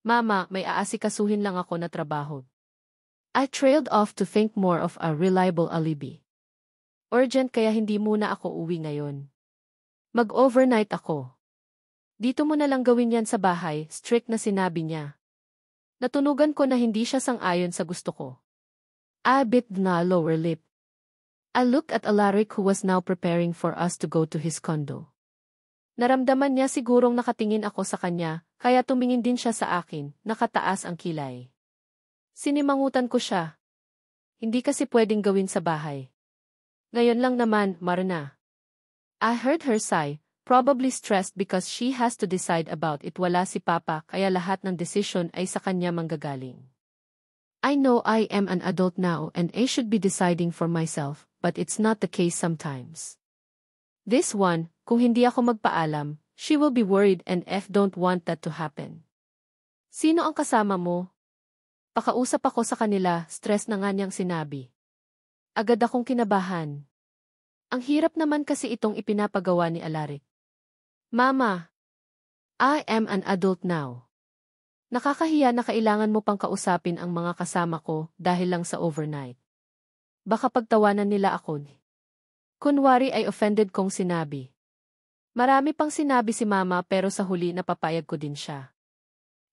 Mama, may aasikasuhin lang ako na trabaho. I trailed off to think more of a reliable alibi. Urgent kaya hindi muna ako uwi ngayon. Mag-overnight ako. Dito mo na lang gawin yan sa bahay, strict na sinabi niya. Natunugan ko na hindi siya sang-ayon sa gusto ko. I bit the lower lip. I looked at Alaric who was now preparing for us to go to his condo. Naramdaman niya sigurong nakatingin ako sa kanya, kaya tumingin din siya sa akin, nakataas ang kilay. Sinimangutan ko siya. Hindi kasi pwedeng gawin sa bahay. Ngayon lang naman, Marna. I heard her sigh, probably stressed because she has to decide about it. Wala si Papa kaya lahat ng decision ay sa kanya manggagaling. I know I am an adult now and I should be deciding for myself, but it's not the case sometimes. This one, kung hindi ako magpaalam, she will be worried and don't want that to happen. Sino ang kasama mo? Pakausap ako sa kanila, stress na nga niyang sinabi. Agad akong kinabahan. Ang hirap naman kasi itong ipinapagawa ni Alaric. Mama, I am an adult now. Nakakahiya na kailangan mo pang kausapin ang mga kasama ko dahil lang sa overnight. Baka pagtawanan nila ako. Kunwari ay offended kong sinabi. Marami pang sinabi si Mama pero sa huli napapayag ko din siya.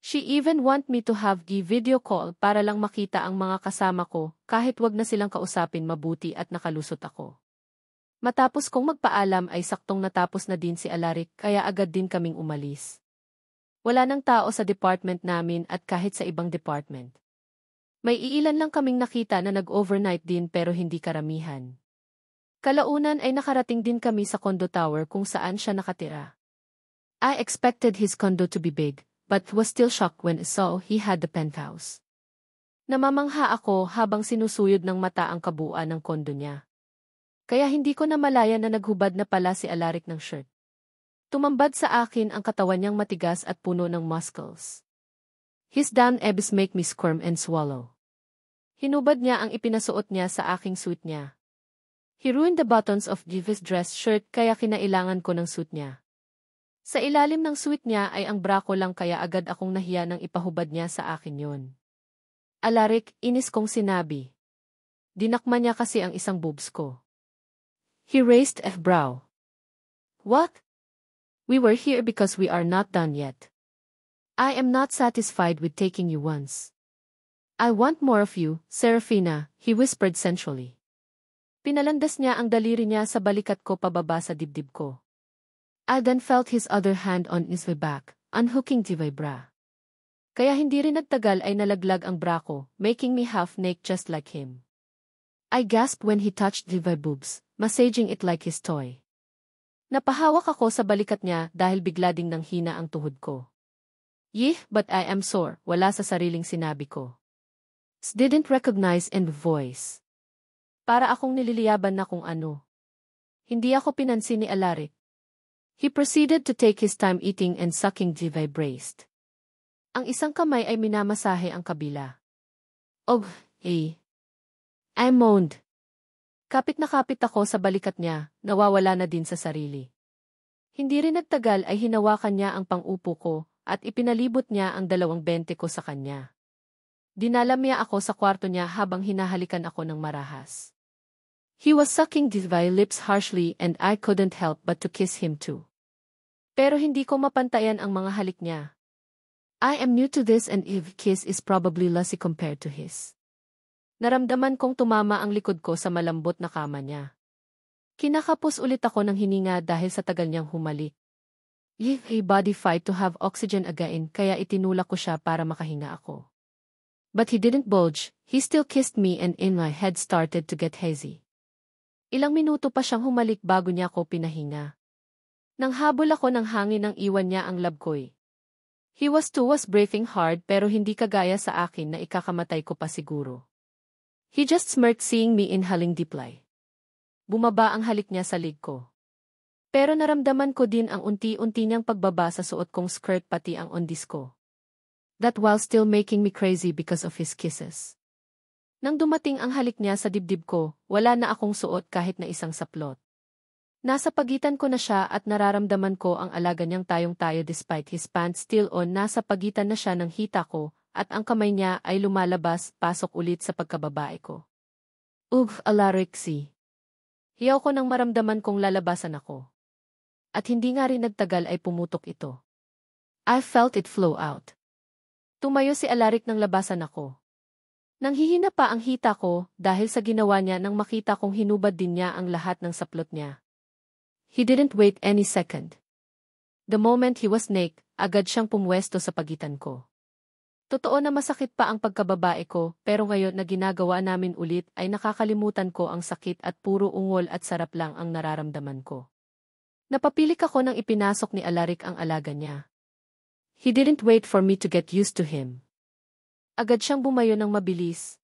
She even want me to have the video call para lang makita ang mga kasama ko kahit wag na silang kausapin mabuti at nakalusot ako. Matapos kong magpaalam ay saktong natapos na din si Alaric kaya agad din kaming umalis. Wala nang tao sa department namin at kahit sa ibang department. May iilan lang kaming nakita na nag-overnight din pero hindi karamihan. Kalaunan ay nakarating din kami sa condo tower kung saan siya nakatira. I expected his condo to be big, but was still shocked when I saw he had the penthouse. Namamangha ako habang sinusuyod ng mata ang kabuuan ng condo niya. Kaya hindi ko na malaya na naghubad na pala si Alaric ng shirt. Tumambad sa akin ang katawan niyang matigas at puno ng muscles. His down ebbs make me squirm and swallow. Hinubad niya ang ipinasuot niya sa aking suit niya. He ruined the buttons of his dress shirt kaya kinailangan ko ng suit niya. Sa ilalim ng suit niya ay ang bra ko lang kaya agad akong nahiya nang ipahubad niya sa akin yon. Alaric, inis kong sinabi. Dinakma niya kasi ang isang boobs ko. He raised a brow. What? We were here because we are not done yet. I am not satisfied with taking you once. I want more of you, Serafina, he whispered sensually. Pinalandas niya ang daliri niya sa balikat ko pababa sa dibdib ko. I then felt his other hand on his back, unhooking the bra. Kaya hindi rin nagtagal ay nalaglag ang bra ko, making me half naked just like him. I gasped when he touched the boobs, massaging it like his toy. Napahawak ako sa balikat niya dahil bigla ding nanghina ang tuhod ko. Yeh, but I am sore, wala sa sariling sinabi ko. Didn't recognize in voice. Para akong nililiyaban na kung ano. Hindi ako pinansin ni Alaric. He proceeded to take his time eating and sucking the breast. Ang isang kamay ay minamasahe ang kabila. Oh, I moaned. Kapit na kapit ako sa balikat niya, nawawala na din sa sarili. Hindi rin nagtagal ay hinawakan niya ang pang-upo ko at ipinalibot niya ang 20 ko sa kanya. Dinalam niya ako sa kwarto niya habang hinahalikan ako ng marahas. He was sucking my lips harshly and I couldn't help but to kiss him too. Pero hindi ko mapantayan ang mga halik niya. I am new to this and his kiss is probably lusty compared to his. Naramdaman kong tumama ang likod ko sa malambot na kama niya. Kinakapos ulit ako ng hininga dahil sa tagal niyang humalik. A body fight to have oxygen again kaya itinulak ko siya para makahinga ako. But he didn't budge, he still kissed me and in my head started to get hazy. Ilang minuto pa siyang humalik bago niya ako pinahinga. Nang habol ako ng hangin nang iwan niya ang lab ko'y. He was breathing hard pero hindi kagaya sa akin na ikakamatay ko pa siguro. He just smirked seeing me inhaling deeply. Bumaba ang halik niya sa lig ko. Pero naramdaman ko din ang unti-unti niyang pagbaba sa suot kong skirt pati ang undis ko. That while still making me crazy because of his kisses. Nang dumating ang halik niya sa dibdib ko, wala na akong suot kahit na isang saplot. Nasa pagitan ko na siya at nararamdaman ko ang alaga niyang tayong-tayo despite his pants still on. Nasa pagitan na siya ng hita ko at ang kamay niya ay lumalabas pasok ulit sa pagkababae ko. Alarixi. Hiyaw ko nang maramdaman kong lalabasan ako. At hindi nga rin nagtagal ay pumutok ito. I felt it flow out. Tumayo si Alaric nang labasan ako. Nanghihina pa ang hita ko dahil sa ginawa niya nang makita kong hinubad din niya ang lahat ng saplot niya. He didn't wait any second. The moment he was naked, agad siyang pumwesto sa pagitan ko. Totoo na masakit pa ang pagkababae ko, pero ngayon na ginagawa namin ulit ay nakakalimutan ko ang sakit at puro ungol at sarap lang ang nararamdaman ko. Napapilik ako nang ipinasok ni Alaric ang alaga niya. He didn't wait for me to get used to him. Agad siyang bumayo ng mabilis.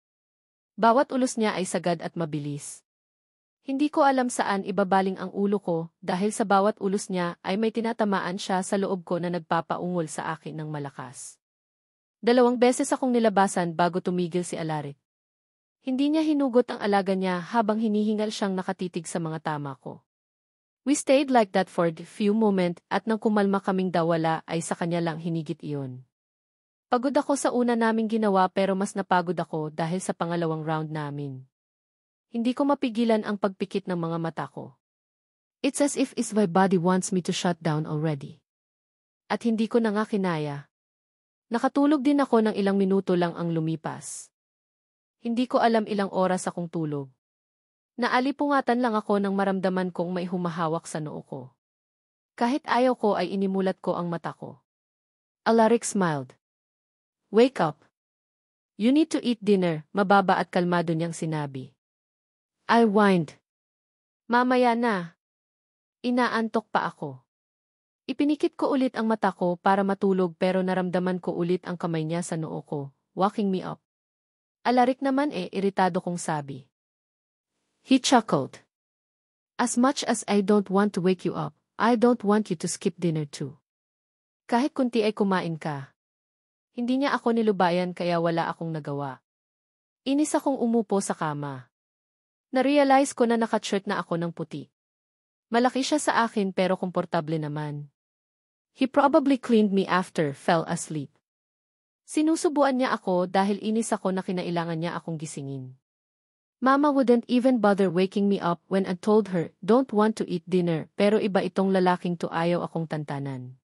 Bawat ulos niya ay sagad at mabilis. Hindi ko alam saan ibabaling ang ulo ko dahil sa bawat ulos niya ay may tinatamaan siya sa loob ko na nagpapaungol sa akin ng malakas. 2 beses akong nilabasan bago tumigil si Alaric. Hindi niya hinugot ang alaga niya habang hinihingal siyang nakatitig sa mga tama ko. We stayed like that for a few moments at nang kumalma kaming dawala ay sa kanya lang hinigit iyon. Pagod ako sa una naming ginawa pero mas napagod ako dahil sa pangalawang round namin. Hindi ko mapigilan ang pagpikit ng mga mata ko. It's as if my body wants me to shut down already. At hindi ko na nga kinaya. Nakatulog din ako ng ilang minuto lang ang lumipas. Hindi ko alam ilang oras akong tulog. Naalipungatan lang ako nang maramdaman kong may humahawak sa noo ko. Kahit ayaw ko ay inimulat ko ang mata ko. Alaric smiled. Wake up. You need to eat dinner, mababa at kalmado niyang sinabi. I whined. Mamaya na. Inaantok pa ako. Ipinikit ko ulit ang mata ko para matulog pero naramdaman ko ulit ang kamay niya sa noo ko, waking me up. Alaric naman iritado kong sabi. He chuckled. As much as I don't want to wake you up, I don't want you to skip dinner too. Kahit kunti ay kumain ka. Hindi niya ako nilubayan kaya wala akong nagawa. Inis akong umupo sa kama. Narealize ko na naka-shirt na ako ng puti. Malaki siya sa akin pero komportable naman. He probably cleaned me after fell asleep. Sinusubuan niya ako dahil inis ako na kinailangan niya akong gisingin. Mama wouldn't even bother waking me up when I told her, don't want to eat dinner, pero iba itong lalaking to ayaw akong tantanan.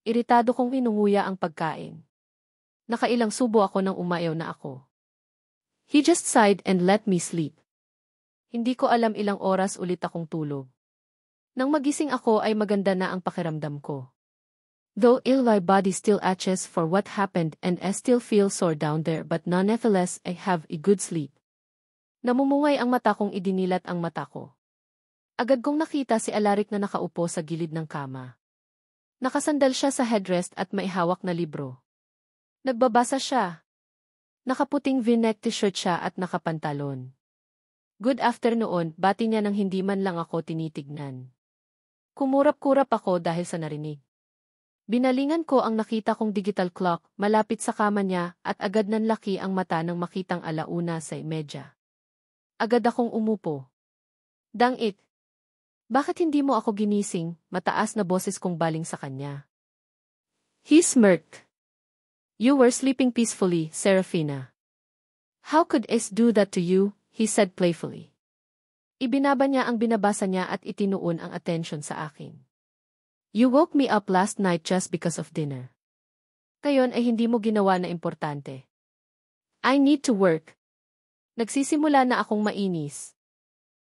Iritado kong minunguya ang pagkain. Nakailang subo ako nang umayaw na ako. He just sighed and let me sleep. Hindi ko alam ilang oras ulit akong tulog. Nang magising ako ay maganda na ang pakiramdam ko. Though my body still aches for what happened and I still feel sore down there but nonetheless I have a good sleep. Namumungay ang mata kong idinilat ang mata ko. Agad kong nakita si Alaric na nakaupo sa gilid ng kama. Nakasandal siya sa headrest at may hawak na libro. Nagbabasa siya. Nakaputing v-neck t-shirt siya at nakapantalon. Good afternoon, bati niya nang hindi man lang ako tinitignan. Kumurap-kurap ako dahil sa narinig. Binalingan ko ang nakita kong digital clock malapit sa kama niya at agad nanlaki ang mata nang makitang 1:30. Agad akong umupo. Dang it! Bakit hindi mo ako ginising? Mataas na boses kong baling sa kanya. He smirked. You were sleeping peacefully, Serafina. How could I do that to you? He said playfully. Ibinaba niya ang binabasa niya at itinuon ang atensyon sa akin. You woke me up last night just because of dinner. Ngayon ay hindi mo ginawa na importante. I need to work. Nagsisimula na akong mainis.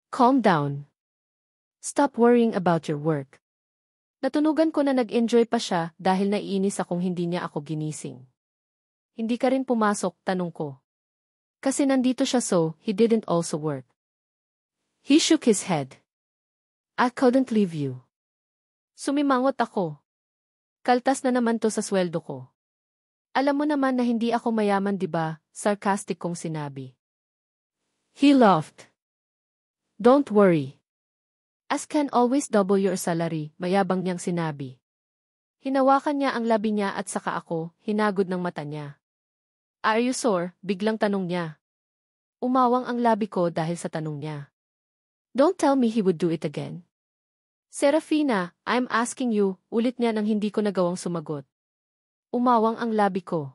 Calm down. Stop worrying about your work. Natunugan ko na nag-enjoy pa siya dahil naiinis akong hindi niya ako ginising. Hindi ka rin pumasok, tanong ko. Kasi nandito siya so, he didn't also work. He shook his head. I couldn't leave you. Sumimangot ako. Kaltas na naman to sa sweldo ko. Alam mo naman na hindi ako mayaman, diba? Sarcastic kong sinabi. He laughed. Don't worry. As can always double your salary, mayabang niyang sinabi. Hinawakan niya ang labi niya at saka ako, hinagod ng mata niya. Are you sore? Biglang tanong niya. Umawang ang labi ko dahil sa tanong niya. Don't tell me he would do it again. Serafina, I'm asking you, ulit niya nang hindi ko nagawang sumagot. Umawang ang labi ko.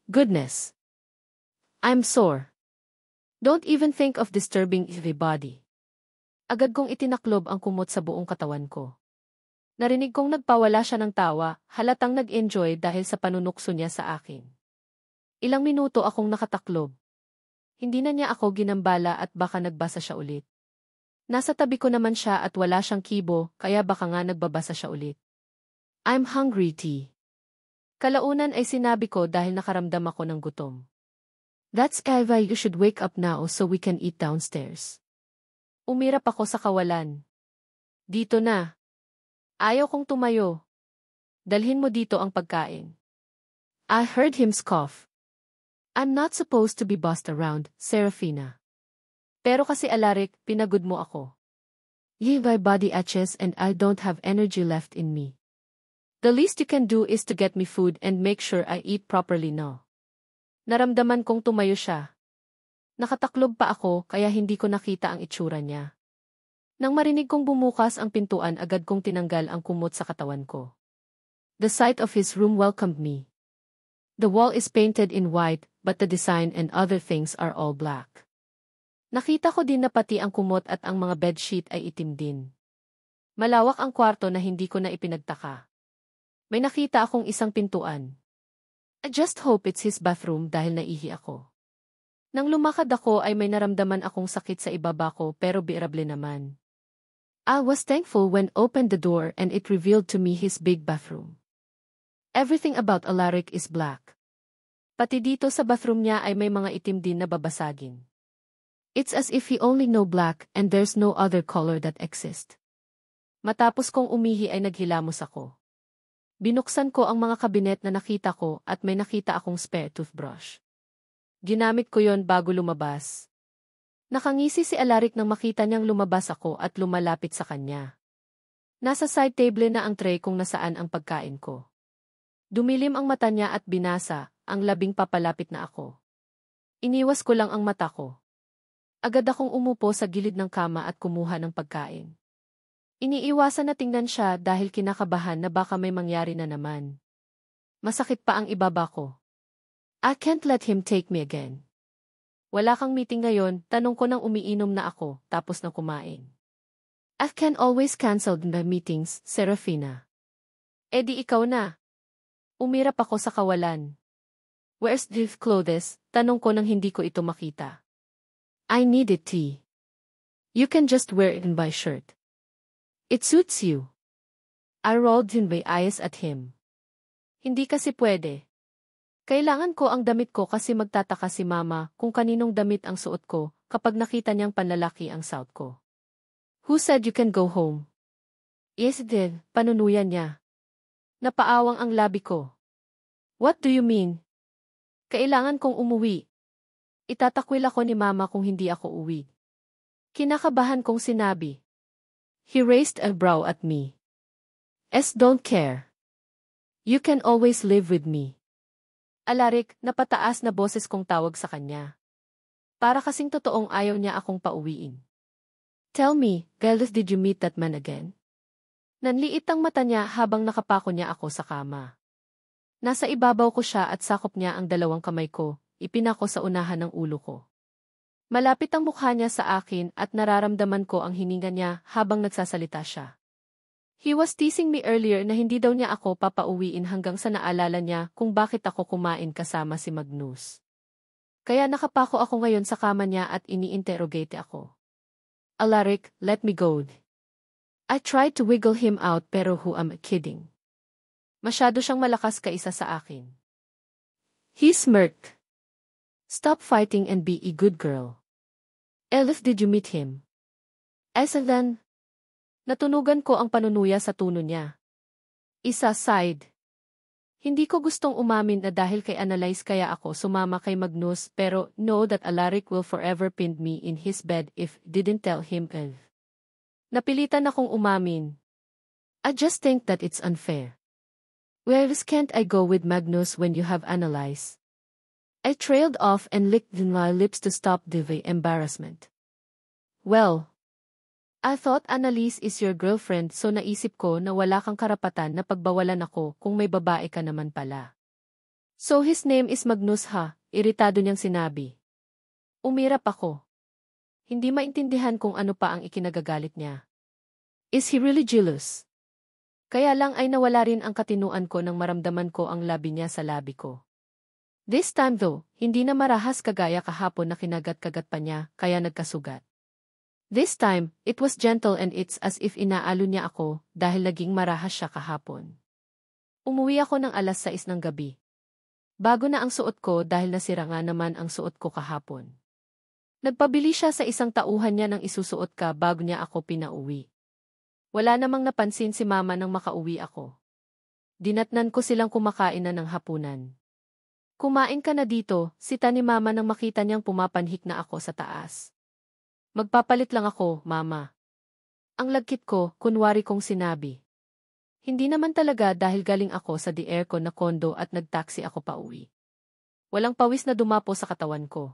Goodness. I'm sore. Don't even think of disturbing everybody. Agad kong itinaklob ang kumot sa buong katawan ko. Narinig kong nagpawala siya ng tawa, halatang nag-enjoy dahil sa panunukso niya sa akin. Ilang minuto akong nakataklob. Hindi na niya ako ginambala at baka nagbasa siya ulit. Nasa tabi ko naman siya at wala siyang kibo, kaya baka nga nagbabasa siya ulit. I'm hungry, T. Kalaunan ay sinabi ko dahil nakaramdam ako ng gutom. That's why you should wake up now so we can eat downstairs. Umirap ako sa kawalan. Dito na. Ayaw kong tumayo. Dalhin mo dito ang pagkain. I heard him scoff. I'm not supposed to be bossed around, Serafina. Pero kasi Alaric, pinagod mo ako. My body aches and I don't have energy left in me. The least you can do is to get me food and make sure I eat properly now. Naramdaman kong tumayo siya. Nakataklob pa ako kaya hindi ko nakita ang itsura niya. Nang marinig kong bumukas ang pintuan agad kong tinanggal ang kumot sa katawan ko. The sight of his room welcomed me. The wall is painted in white, but the design and other things are all black. Nakita ko din na pati ang kumot at ang mga bedsheet ay itim din. Malawak ang kwarto na hindi ko na ipinagtaka. May nakita akong isang pintuan. I just hope it's his bathroom dahil naihi ako. Nang lumakad ako ay may naramdaman akong sakit sa ibaba ko pero bearable naman. I was thankful when opened the door and it revealed to me his big bathroom. Everything about Alaric is black. Pati dito sa bathroom niya ay may mga itim din na babasagin. It's as if he only know black and there's no other color that exists. Matapos kong umihi ay naghilamos ako. Binuksan ko ang mga kabinet na nakita ko at may nakita akong spare toothbrush. Ginamit ko yon bago lumabas. Nakangisi si Alaric nang makita niyang lumabas ako at lumalapit sa kanya. Nasa side table na ang tray kung nasaan ang pagkain ko. Dumilim ang mata niya at binasa, ang labing papalapit na ako. Iniwas ko lang ang mata ko. Agad akong umupo sa gilid ng kama at kumuha ng pagkain. Iniiwasan na tingnan siya dahil kinakabahan na baka may mangyari na naman. Masakit pa ang ibaba ko. I can't let him take me again. Wala kang meeting ngayon, tanong ko nang umiinom na ako, tapos na kumain. I can always cancel the meetings, Serafina. Eh di ikaw na. Umirap ako sa kawalan. Where's the clothes? Tanong ko nang hindi ko ito makita. I need it, T. You can just wear it in my shirt. It suits you. I rolled in my eyes at him. Hindi kasi pwede. Kailangan ko ang damit ko kasi magtataka si Mama kung kaninong damit ang suot ko kapag nakita niyang panlalaki ang suot ko. Who said you can go home? Yes, did. Panunuyan niya. Napaawang ang labi ko. What do you mean? Kailangan kong umuwi. Itatakwil ako ni Mama kung hindi ako uwi. Kinakabahan kong sinabi. He raised a brow at me. Don't care. You can always live with me. Alaric, napataas na boses kong tawag sa kanya. Para kasing totoong ayaw niya akong pauwiin. Tell me, Gilles, did you meet that man again? Nanliit ang mata niya habang nakapako niya ako sa kama. Nasa ibabaw ko siya at sakop niya ang dalawang kamay ko. Ipinako sa unahan ng ulo ko. Malapit ang mukha niya sa akin at nararamdaman ko ang hininga niya habang nagsasalita siya. He was teasing me earlier na hindi daw niya ako papauwiin hanggang sa naalala niya kung bakit ako kumain kasama si Magnus. Kaya nakapako ako ngayon sa kama niya at ini-interrogate ako. Alaric, let me go. I tried to wiggle him out pero who am I kidding? Masyado siyang malakas kaisa sa akin. He smirked. Stop fighting and be a good girl. Elif, did you meet him? Then, natunugan ko ang panunuya sa tono niya. Isa side. Hindi ko gustong umamin na dahil kay Annalise kaya ako sumama kay Magnus pero know that Alaric will forever pin me in his bed if didn't tell him. Napilitan akong umamin. I just think that it's unfair. Where can't I go with Magnus when you have Annalise? I trailed off and licked my lips to stop the embarrassment. Well, I thought Annalise is your girlfriend so naisip ko na wala kang karapatan na pagbawalan ako kung may babae ka naman pala. So his name is Magnus ha, iritado niyang sinabi. Umirap ako. Hindi maintindihan kung ano pa ang ikinagagalit niya. Is he really jealous? Kaya lang ay nawala rin ang katinuan ko nang maramdaman ko ang labi niya sa labi ko. This time though, hindi na marahas kagaya kahapon na kinagat-kagat pa niya kaya nagkasugat. This time, it was gentle and it's as if inaalo niya ako dahil naging marahas siya kahapon. Umuwi ako ng alas 6 ng gabi. Bago na ang suot ko dahil nasira nga naman ang suot ko kahapon. Nagpabili siya sa isang tauhan niya ng isusuot ka bago niya ako pinauwi. Wala namang napansin si mama nang makauwi ako. Dinatnan ko silang kumakain na ng hapunan. Kumain ka na dito, sita ni mama nang makita niyang pumapanhik na ako sa taas. Magpapalit lang ako, mama. Ang lagkit ko, kunwari kong sinabi. Hindi naman talaga dahil galing ako sa di-aircon na kondo at nagtaksi ako pauwi. Walang pawis na dumapo sa katawan ko.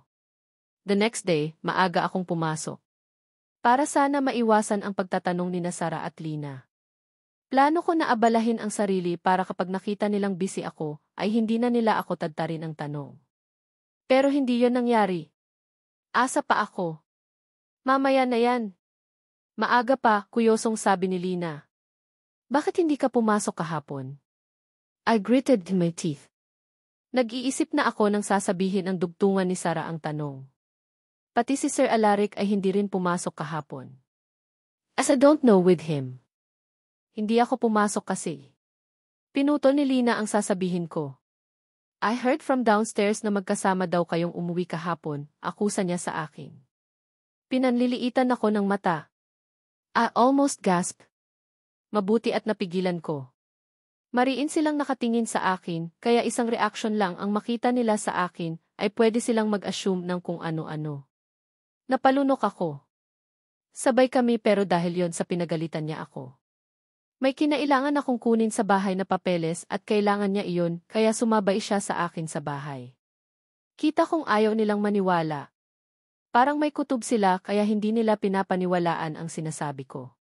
The next day, maaga akong pumasok. Para sana maiwasan ang pagtatanong ni Sara at Lina. Plano ko na abalahin ang sarili para kapag nakita nilang busy ako, ay hindi na nila ako tadtarin ang tanong. Pero hindi yon nangyari. Asa pa ako. Mamaya na yan. Maaga pa, kuyosong sabi ni Lina. Bakit hindi ka pumasok kahapon? I gritted my teeth. Nag-iisip na ako nang sasabihin ang dugtungan ni Sara ang tanong. Pati si Sir Alaric ay hindi rin pumasok kahapon. As I don't know with him. Hindi ako pumasok kasi. Pinutol ni Lina ang sasabihin ko. I heard from downstairs na magkasama daw kayong umuwi kahapon, akusa niya sa akin. Pinanliliitan ako ng mata. I almost gasped. Mabuti at napigilan ko. Mariin silang nakatingin sa akin, kaya isang reaction lang ang makita nila sa akin, ay pwede silang mag-assume ng kung ano-ano. Napalunok ako. Sabay kami pero dahil yon sa pinagalitan niya ako. May kinailangan akong kunin sa bahay na papeles at kailangan niya iyon, kaya sumabay siya sa akin sa bahay. Kita kong ayaw nilang maniwala. Parang may kutob sila kaya hindi nila pinapaniwalaan ang sinasabi ko.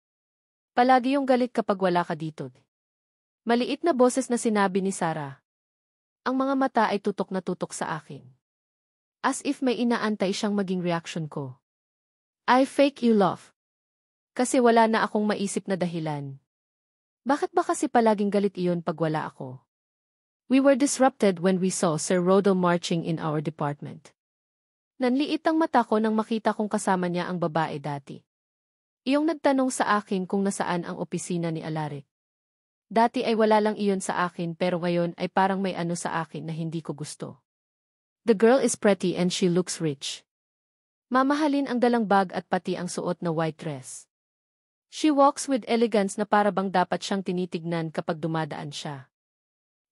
Palagi yung galit kapag wala ka dito. Maliit na boses na sinabi ni Sara. Ang mga mata ay tutok na tutok sa akin. As if may inaantay siyang maging reaction ko. I fake you love. Kasi wala na akong maisip na dahilan. Bakit ba kasi palaging galit iyon pag wala ako? We were disrupted when we saw Sir Rodel marching in our department. Nanliit ang mata ko nang makita kong kasama niya ang babae dati. Iyong nagtanong sa akin kung nasaan ang opisina ni Alaric. Dati ay wala lang iyon sa akin pero ngayon ay parang may ano sa akin na hindi ko gusto. The girl is pretty and she looks rich. Mamahalin ang dalang bag at pati ang suot na white dress. She walks with elegance na para bang dapat siyang tinitignan kapag dumadaan siya.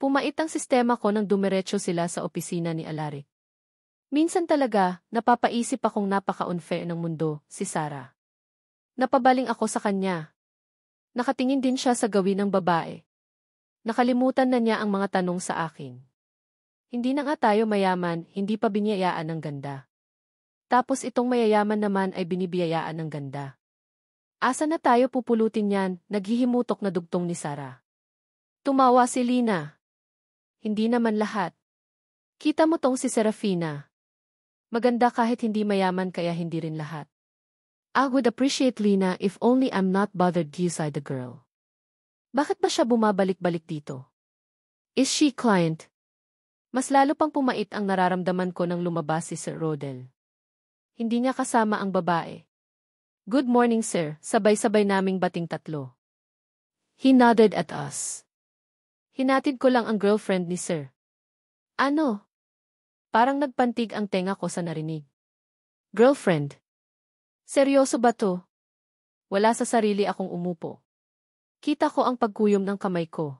Pumait ang sistema ko nang dumiretso sila sa opisina ni Alaric. Minsan talaga, napapaisip akong napaka-unfair ng mundo, si Sara. Napabaling ako sa kanya. Nakatingin din siya sa gawin ng babae. Nakalimutan na niya ang mga tanong sa akin. Hindi na nga tayo mayaman, hindi pa biniyayaan ng ganda. Tapos itong mayayaman naman ay binibiyayaan ng ganda. Asa na tayo pupulutin yan, naghihimutok na dugtong ni Sara. Tumawa si Lina. Hindi naman lahat. Kita mo tong si Serafina. Maganda kahit hindi mayaman kaya hindi rin lahat. I would appreciate Lina if only I'm not bothered beside the girl. Bakit ba siya bumabalik-balik dito? Is she client? Mas lalo pang pumait ang nararamdaman ko nang lumabas si Sir Rodel. Hindi niya kasama ang babae. Good morning sir, sabay-sabay naming bating tatlo. He nodded at us. Hinatid ko lang ang girlfriend ni sir. Ano? Parang nagpantig ang tenga ko sa narinig. Girlfriend? Seryoso ba to? Wala sa sarili akong umupo. Kita ko ang pagkuyom ng kamay ko.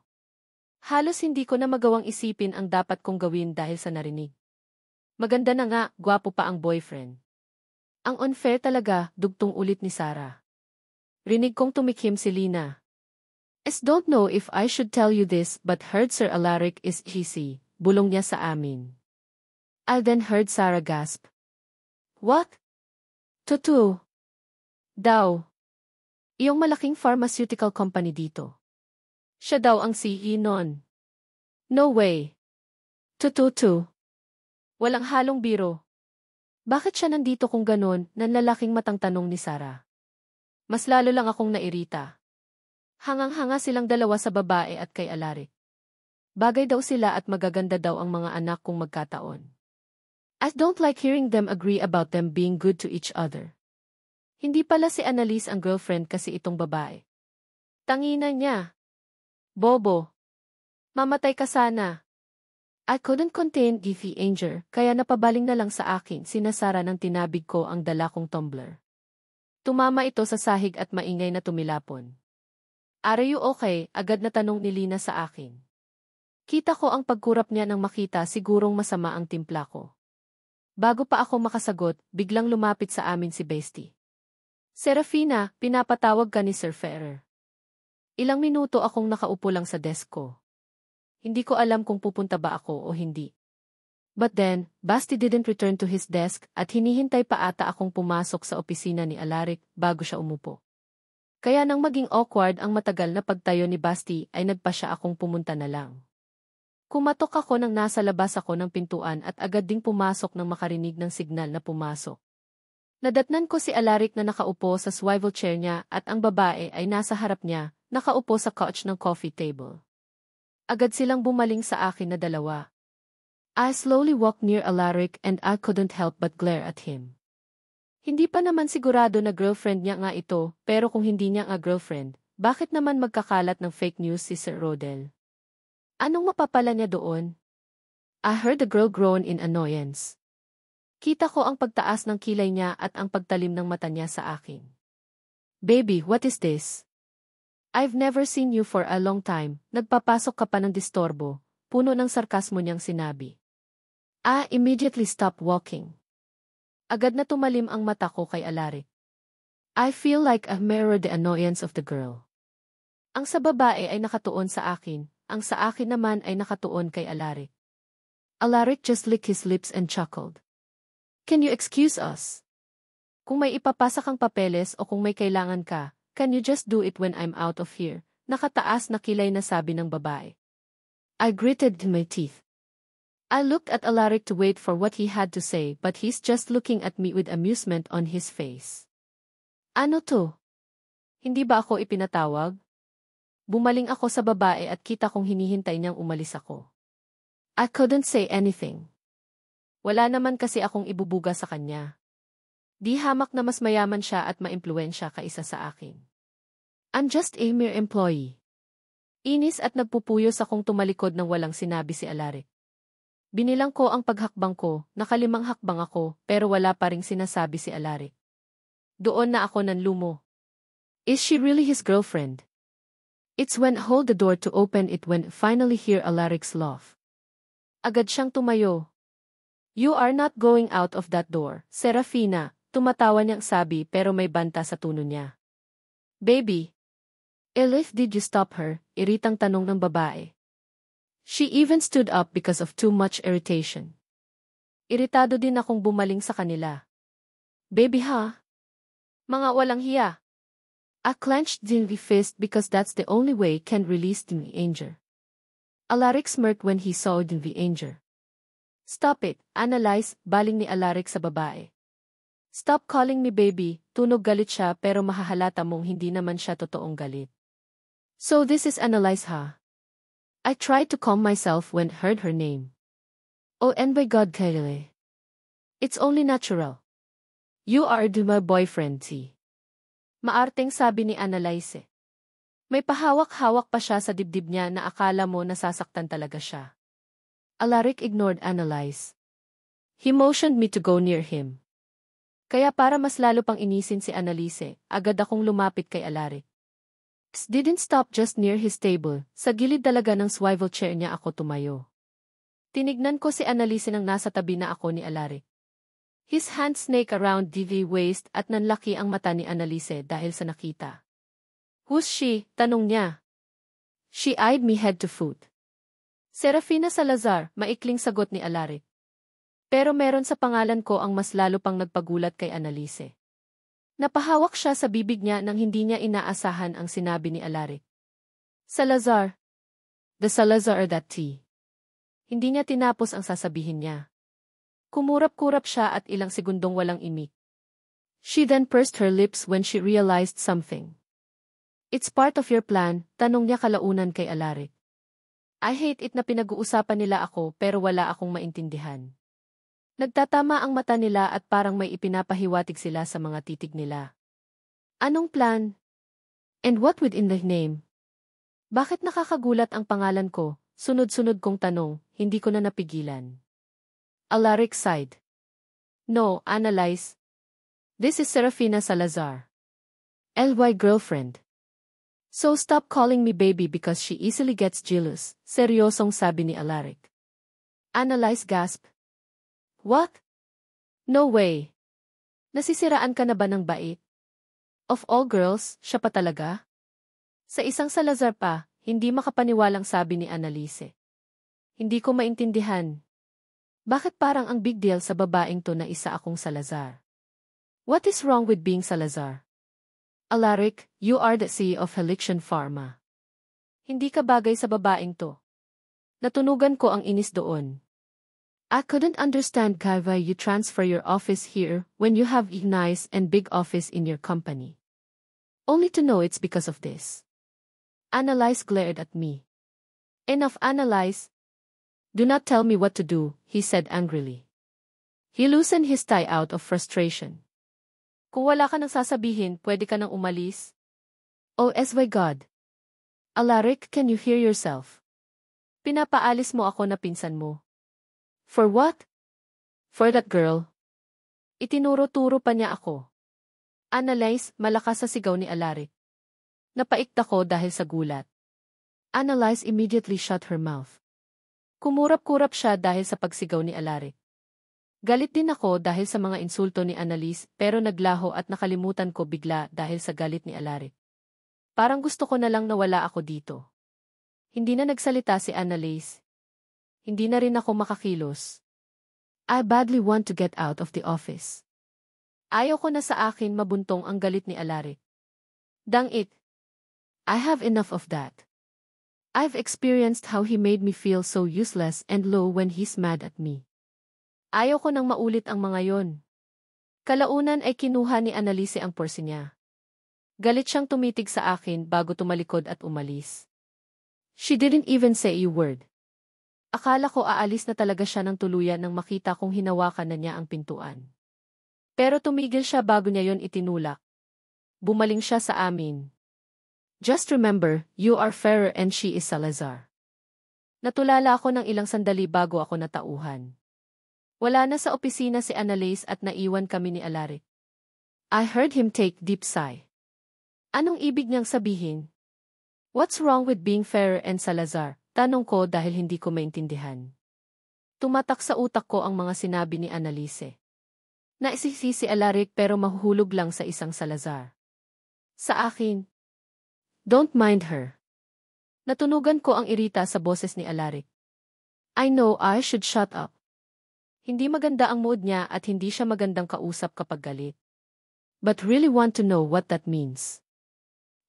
Halos hindi ko na magawang isipin ang dapat kong gawin dahil sa narinig. Maganda na nga, gwapo pa ang boyfriend. Ang unfair talaga, dugtong ulit ni Sara. Rinig kong tumikhim si Lina. I don't know if I should tell you this but heard Sir Alaric is cheesy, bulong niya sa amin. I then heard Sara gasp. What? Totoo. Daw. Iyong malaking pharmaceutical company dito. Siya daw ang CEO nun. No way. Tututu. Walang halong biro. Bakit siya nandito kung ganon, nanlalaking matang tanong ni Sarah. Mas lalo lang akong nairita. Hangang-hanga silang dalawa sa babae at kay Alaric. Bagay daw sila at magaganda daw ang mga anak kung magkataon. I don't like hearing them agree about them being good to each other. Hindi pala si Annalise ang girlfriend kasi itong babae. Tangina niya. Bobo. Mamatay ka sana. I couldn't contain the anger, kaya napabaling na lang sa akin sinasara ng tinabig ko ang dala kong tumbler. Tumama ito sa sahig at maingay na tumilapon. Are you okay? Agad na tanong ni Lina sa akin. Kita ko ang pagkurap niya nang makita sigurong masama ang timpla ko. Bago pa ako makasagot, biglang lumapit sa amin si Bestie. Serafina, pinapatawag ka ni Sir Ferrer. Ilang minuto akong nakaupo lang sa desk ko. Hindi ko alam kung pupunta ba ako o hindi. But then, Basti didn't return to his desk at hinihintay pa ata akong pumasok sa opisina ni Alaric bago siya umupo. Kaya nang maging awkward ang matagal na pagtayo ni Basti ay nagpa siya akong pumunta na lang. Kumatok ako nang nasa labas ako ng pintuan at agad ding pumasok nang makarinig ng signal na pumasok. Nadatnan ko si Alaric na nakaupo sa swivel chair niya at ang babae ay nasa harap niya, nakaupo sa couch ng coffee table. Agad silang bumaling sa akin na dalawa. I slowly walked near Alaric and I couldn't help but glare at him. Hindi pa naman sigurado na girlfriend niya nga ito, pero kung hindi niya nga girlfriend, bakit naman magkakalat ng fake news si Sir Rodel? Anong mapapala niya doon? I heard the girl groan in annoyance. Kita ko ang pagtaas ng kilay niya at ang pagtalim ng mata niya sa akin. Baby, what is this? I've never seen you for a long time, nagpapasok ka pa ng distorbo, puno ng sarkasmo niyang sinabi. I immediately stopped walking. Agad na tumalim ang mata ko kay Alaric. I feel like I mirrored the annoyance of the girl. Ang sa babae ay nakatuon sa akin, ang sa akin naman ay nakatuon kay Alaric. Alaric just licked his lips and chuckled. Can you excuse us? Kung may ipapasa kang papeles o kung may kailangan ka, can you just do it when I'm out of here? Nakataas na kilay na sabi ng babae. I gritted my teeth. I looked at Alaric to wait for what he had to say but he's just looking at me with amusement on his face. Ano to? Hindi ba ako ipinatawag? Bumaling ako sa babae at kita kong hinihintay niyang umalis ako. I couldn't say anything. Wala naman kasi akong ibubuga sa kanya. Di hamak na mas mayaman siya at maimpluwensya kaisa sa akin. I'm just a mere employee. Inis at nagpupuyos akong tumalikod nang walang sinabi si Alaric. Binilang ko ang paghakbang ko, nakalimang hakbang ako, pero wala pa ring sinasabi si Alaric. Doon na ako nanlumo. Is she really his girlfriend? It's when I hold the door to open it when finally hear Alaric's laugh. Agad siyang tumayo. You are not going out of that door, Serafina. Tumatawa niyang sabi pero may banta sa tono niya. Baby. Elif, did you stop her? Iritang tanong ng babae. She even stood up because of too much irritation. Iritado din akong bumaling sa kanila. Baby ha? Mga walang hiya. I clenched the fist because that's the only way can release the anger. Alaric smirked when he saw the anger. Stop it, Analyze, baling ni Alaric sa babae. Stop calling me baby, tunog galit siya pero mahahalata mong hindi naman siya totoong galit. So this is Analyze ha? I tried to calm myself when heard her name. Oh and by God Kaylee. It's only natural. You are my boyfriend T. Maarteng sabi ni Analyze. May pahawak-hawak pa siya sa dibdib niya na akala mo nasasaktan talaga siya. Alaric ignored Analyze. He motioned me to go near him. Kaya para mas lalo pang inisin si Annalise, agad akong lumapit kay Alaric. Didn't stop just near his table, sa gilid talaga ng swivel chair niya ako tumayo. Tinignan ko si Annalise nang nasa tabi na ako ni Alaric. His hand snake around DV waist at nanlaki ang mata ni Annalise dahil sa nakita. Who's she? Tanong niya. She eyed me head to foot. Serafina Salazar, maikling sagot ni Alaric. Pero meron sa pangalan ko ang mas lalo pang nagpagulat kay Annalise. Napahawak siya sa bibig niya nang hindi niya inaasahan ang sinabi ni Alaric. Salazar. The Salazar that tea. Hindi niya tinapos ang sasabihin niya. Kumurap-kurap siya at ilang segundong walang imik. She then pursed her lips when she realized something. It's part of your plan, tanong niya kalaunan kay Alaric. I hate it na pinag-uusapan nila ako pero wala akong maintindihan. Nagtatama ang mata nila at parang may ipinapahiwatig sila sa mga titig nila. Anong plan? And what within the name? Bakit nakakagulat ang pangalan ko? Sunod-sunod kong tanong, hindi ko na napigilan. Alaric sighed. No, analyze. This is Serafina Salazar. LY girlfriend. So stop calling me baby because she easily gets jealous, seryosong sabi ni Alaric. Analyze gasp. What? No way. Nasisiraan ka na ba ng bait? Of all girls, siya pa talaga? Sa isang Salazar pa, hindi makapaniwalang sabi ni Annalise. Hindi ko maintindihan. Bakit parang ang big deal sa babaeng to na isa akong Salazar? What is wrong with being Salazar? Alaric, you are the CEO of Helixion Pharma. Hindi ka bagay sa babaeng to. Natunugan ko ang inis doon. I couldn't understand why you transfer your office here when you have a nice and big office in your company. Only to know it's because of this. Analyze glared at me. Enough analyze. Do not tell me what to do, he said angrily. He loosened his tie out of frustration. Kung wala ka nang sasabihin, pwede ka nang umalis. Oh my God. Alaric, can you hear yourself? Pinapaalis mo ako na pinsan mo. For what? For that girl. Itinuro-turo pa niya ako. Analyze, malakas sa sigaw ni Alaric. Napaikta ko dahil sa gulat. Analyze immediately shut her mouth. Kumurap-kurap siya dahil sa pagsigaw ni Alaric. Galit din ako dahil sa mga insulto ni Annalise pero naglaho at nakalimutan ko bigla dahil sa galit ni Alaric. Parang gusto ko na lang nawala ako dito. Hindi na nagsalita si Annalise. Hindi na rin ako makakilos. I badly want to get out of the office. Ayaw ko na sa akin mabuntong ang galit ni Alaric. Dang it. I have enough of that. I've experienced how he made me feel so useless and low when he's mad at me. Ayaw ko nang maulit ang mga yon. Kalaunan ay kinuha ni Annalise ang purse niya. Galit siyang tumitig sa akin bago tumalikod at umalis. She didn't even say a word. Akala ko aalis na talaga siya ng tuluyan nang makita kong hinawakan na niya ang pintuan. Pero tumigil siya bago niya yon itinulak. Bumaling siya sa amin. Just remember, you are fairer and she is Salazar. Natulala ako ng ilang sandali bago ako natauhan. Wala na sa opisina si Annalise at naiwan kami ni Alaric. I heard him take deep sigh. Anong ibig niyang sabihin? What's wrong with being fairer and Salazar? Tanong ko dahil hindi ko maintindihan. Tumatak sa utak ko ang mga sinabi ni Annalise. Naisisi si Alaric pero mahuhulog lang sa isang Salazar. Sa akin. Don't mind her. Natunugan ko ang irita sa boses ni Alaric. I know I should shut up. Hindi maganda ang mood niya at hindi siya magandang kausap kapag galit. But really want to know what that means.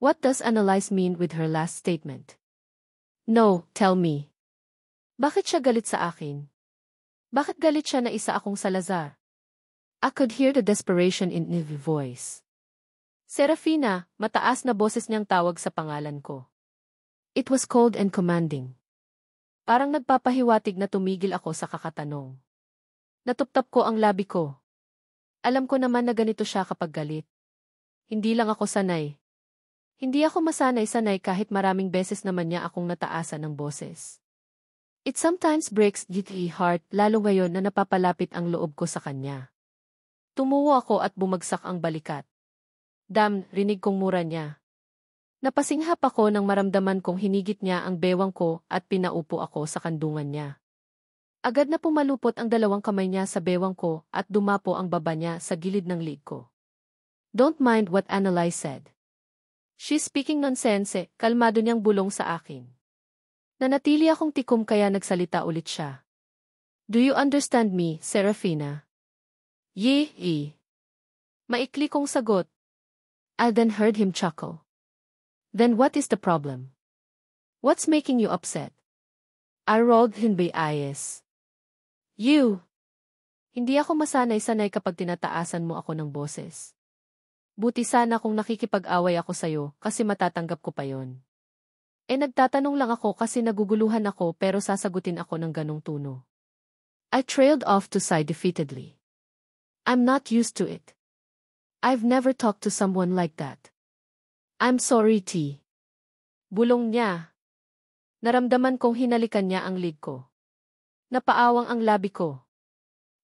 What does Annalise mean with her last statement? No, tell me. Bakit siya galit sa akin? Bakit galit siya na isa akong Salazar? I could hear the desperation in his voice. Serafina, mataas na boses niyang tawag sa pangalan ko. It was cold and commanding. Parang nagpapahiwatig na tumigil ako sa kakatanong. Natuptap ko ang labi ko. Alam ko naman na ganito siya kapag galit. Hindi lang ako sanay. Hindi ako masanay-sanay kahit maraming beses naman niya akong nataasan ng boses. It sometimes breaks the heart lalo ngayon na napapalapit ang loob ko sa kanya. Tumuwo ako at bumagsak ang balikat. Damn, rinig kong mura niya. Napasinghap ako nang maramdaman kong hinigit niya ang bewang ko at pinaupo ako sa kandungan niya. Agad na pumalupot ang dalawang kamay niya sa bewang ko at dumapo ang baba niya sa gilid ng liig ko. Don't mind what Annalise said. She's speaking nonsense, kalmado niyang bulong sa akin. Nanatili akong tikom kaya nagsalita ulit siya. Do you understand me, Serafina? Yee. Maikli kong sagot, I then heard him chuckle. Then what is the problem? What's making you upset? I rolled in my eyes. You! Hindi ako masanay-sanay kapag tinataasan mo ako ng boses. Buti sana kung nakikipag-away ako sa'yo kasi matatanggap ko pa yon. Nagtatanong lang ako kasi naguguluhan ako pero sasagutin ako ng ganong tono. I trailed off to sigh defeatedly. I'm not used to it. I've never talked to someone like that. I'm sorry, T. Bulong niya. Naramdaman kong hinalikan niya ang leeg ko. Napaawang ang labi ko.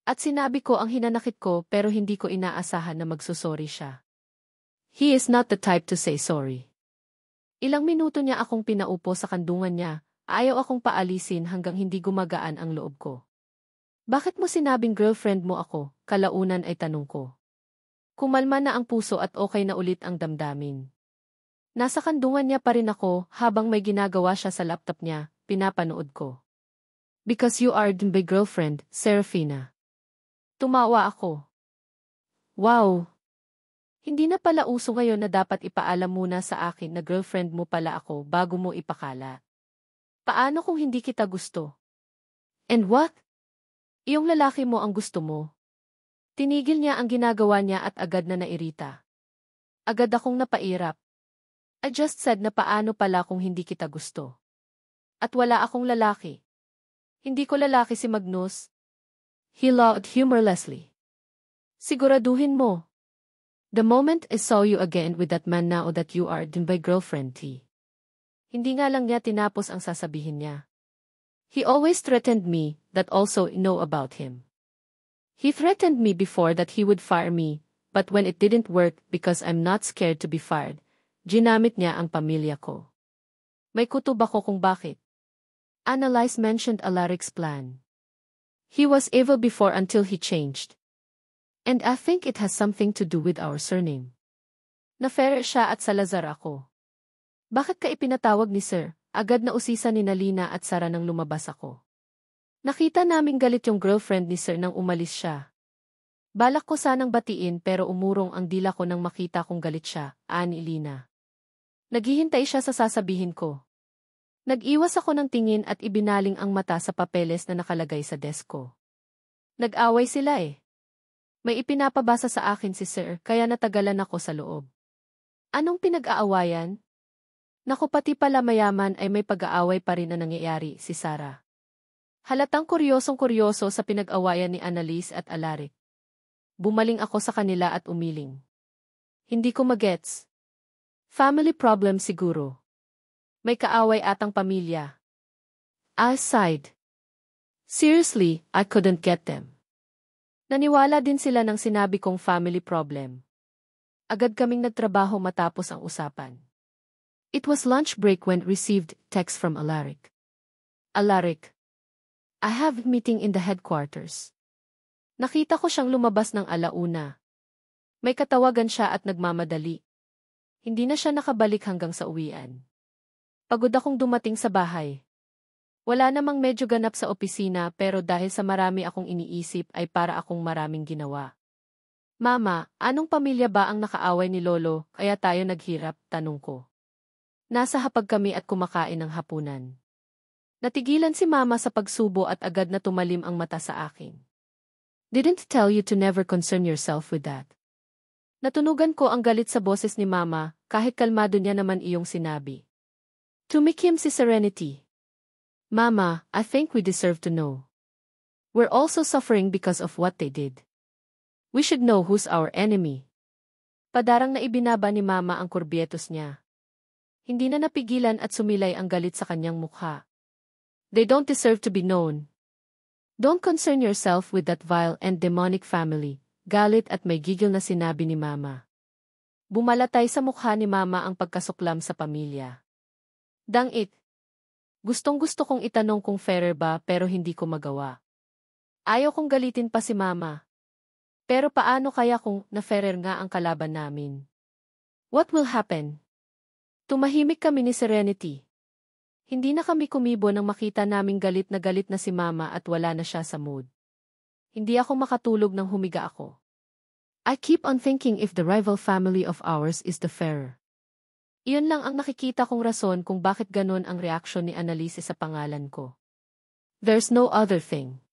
At sinabi ko ang hinanakit ko pero hindi ko inaasahan na magsusorry siya. He is not the type to say sorry. Ilang minuto niya akong pinaupo sa kandungan niya, ayaw akong paalisin hanggang hindi gumagaan ang loob ko. Bakit mo sinabing girlfriend mo ako? Kalaunan ay tanong ko. Kumalma na ang puso at okay na ulit ang damdamin. Nasa kandungan niya pa rin ako habang may ginagawa siya sa laptop niya, pinapanood ko. Because you are my girlfriend, Serafina. Tumawa ako. Wow! Hindi na pala uso ngayon na dapat ipaalam muna sa akin na girlfriend mo pala ako bago mo ipakala. Paano kung hindi kita gusto? And what? Iyong lalaki mo ang gusto mo. Tinigil niya ang ginagawa niya at agad na nairita. Agad akong napairap. I just said na paano pala kung hindi kita gusto. At wala akong lalaki. Hindi ko lalaki si Magnus. He laughed humorlessly. Siguraduhin mo. The moment I saw you again with that man now that you are my girlfriend, T. Hindi nga lang niya tinapos ang sasabihin niya. He always threatened me, that also know about him. He threatened me before that he would fire me, but when it didn't work because I'm not scared to be fired, ginamit niya ang pamilya ko. May kutob ako kung bakit. Analyze mentioned Alaric's plan. He was evil before until he changed. And I think it has something to do with our surname. Na-Ferrer siya at Salazar ako. Bakit ka ipinatawag ni Sir? Agad na usisan ni Nalina at Sara nang lumabas ako. Nakita naming galit yung girlfriend ni Sir nang umalis siya. Balak ko sanang batiin pero umurong ang dila ko nang makita kong galit siya, ani Lina. Naghihintay siya sa sasabihin ko. Nag-iwas ako ng tingin at ibinaling ang mata sa papeles na nakalagay sa desk ko. Nag-away sila eh. May ipinapabasa sa akin si Sir kaya natagalan ako sa loob. Anong pinag-aawayan? Naku pati pala mayaman ay may pag-aaway pa rin na nangyayari si Sara. Halatang kuryosong-kuryoso sa pinag-awayan ni Annalise at Alaric. Bumaling ako sa kanila at umiling. Hindi ko magets. Family problem siguro. May kaaway atang pamilya. I sighed. Seriously, I couldn't get them. Naniwala din sila nang sinabi kong family problem. Agad kaming nagtrabaho matapos ang usapan. It was lunch break when received text from Alaric. Alaric, I have a meeting in the headquarters. Nakita ko siyang lumabas ng alauna. May katawagan siya at nagmamadali. Hindi na siya nakabalik hanggang sa uwian. Pagod akong dumating sa bahay. Wala namang medyo ganap sa opisina pero dahil sa marami akong iniisip ay para akong maraming ginawa. Mama, anong pamilya ba ang nakaaway ni Lolo kaya tayo naghirap? Tanong ko. Nasa hapag kami at kumakain ng hapunan. Natigilan si Mama sa pagsubo at agad na tumalim ang mata sa akin. Didn't tell you to never concern yourself with that. Natunugan ko ang galit sa boses ni Mama kahit kalmado niya naman iyong sinabi. Tumikim si Serenity. Mama, I think we deserve to know. We're also suffering because of what they did. We should know who's our enemy. Padarang na ibinaba ni Mama ang kurbyetos niya. Hindi na napigilan at sumilay ang galit sa kanyang mukha. They don't deserve to be known. Don't concern yourself with that vile and demonic family. Galit at may gigil na sinabi ni Mama. Bumalatay sa mukha ni Mama ang pagkasuklam sa pamilya. Dangit. Gustong-gusto kong itanong kung fairer ba pero hindi ko magawa. Ayaw kong galitin pa si Mama. Pero paano kaya kung na-fairer nga ang kalaban namin? What will happen? Tumahimik kami ni Serenity. Hindi na kami kumibo nang makita naming galit na si Mama at wala na siya sa mood. Hindi ako makatulog nang humiga ako. I keep on thinking if the rival family of ours is the fairer. Iyon lang ang nakikita kong rason kung bakit ganon ang reaksyon ni Annalise sa pangalan ko. There's no other thing.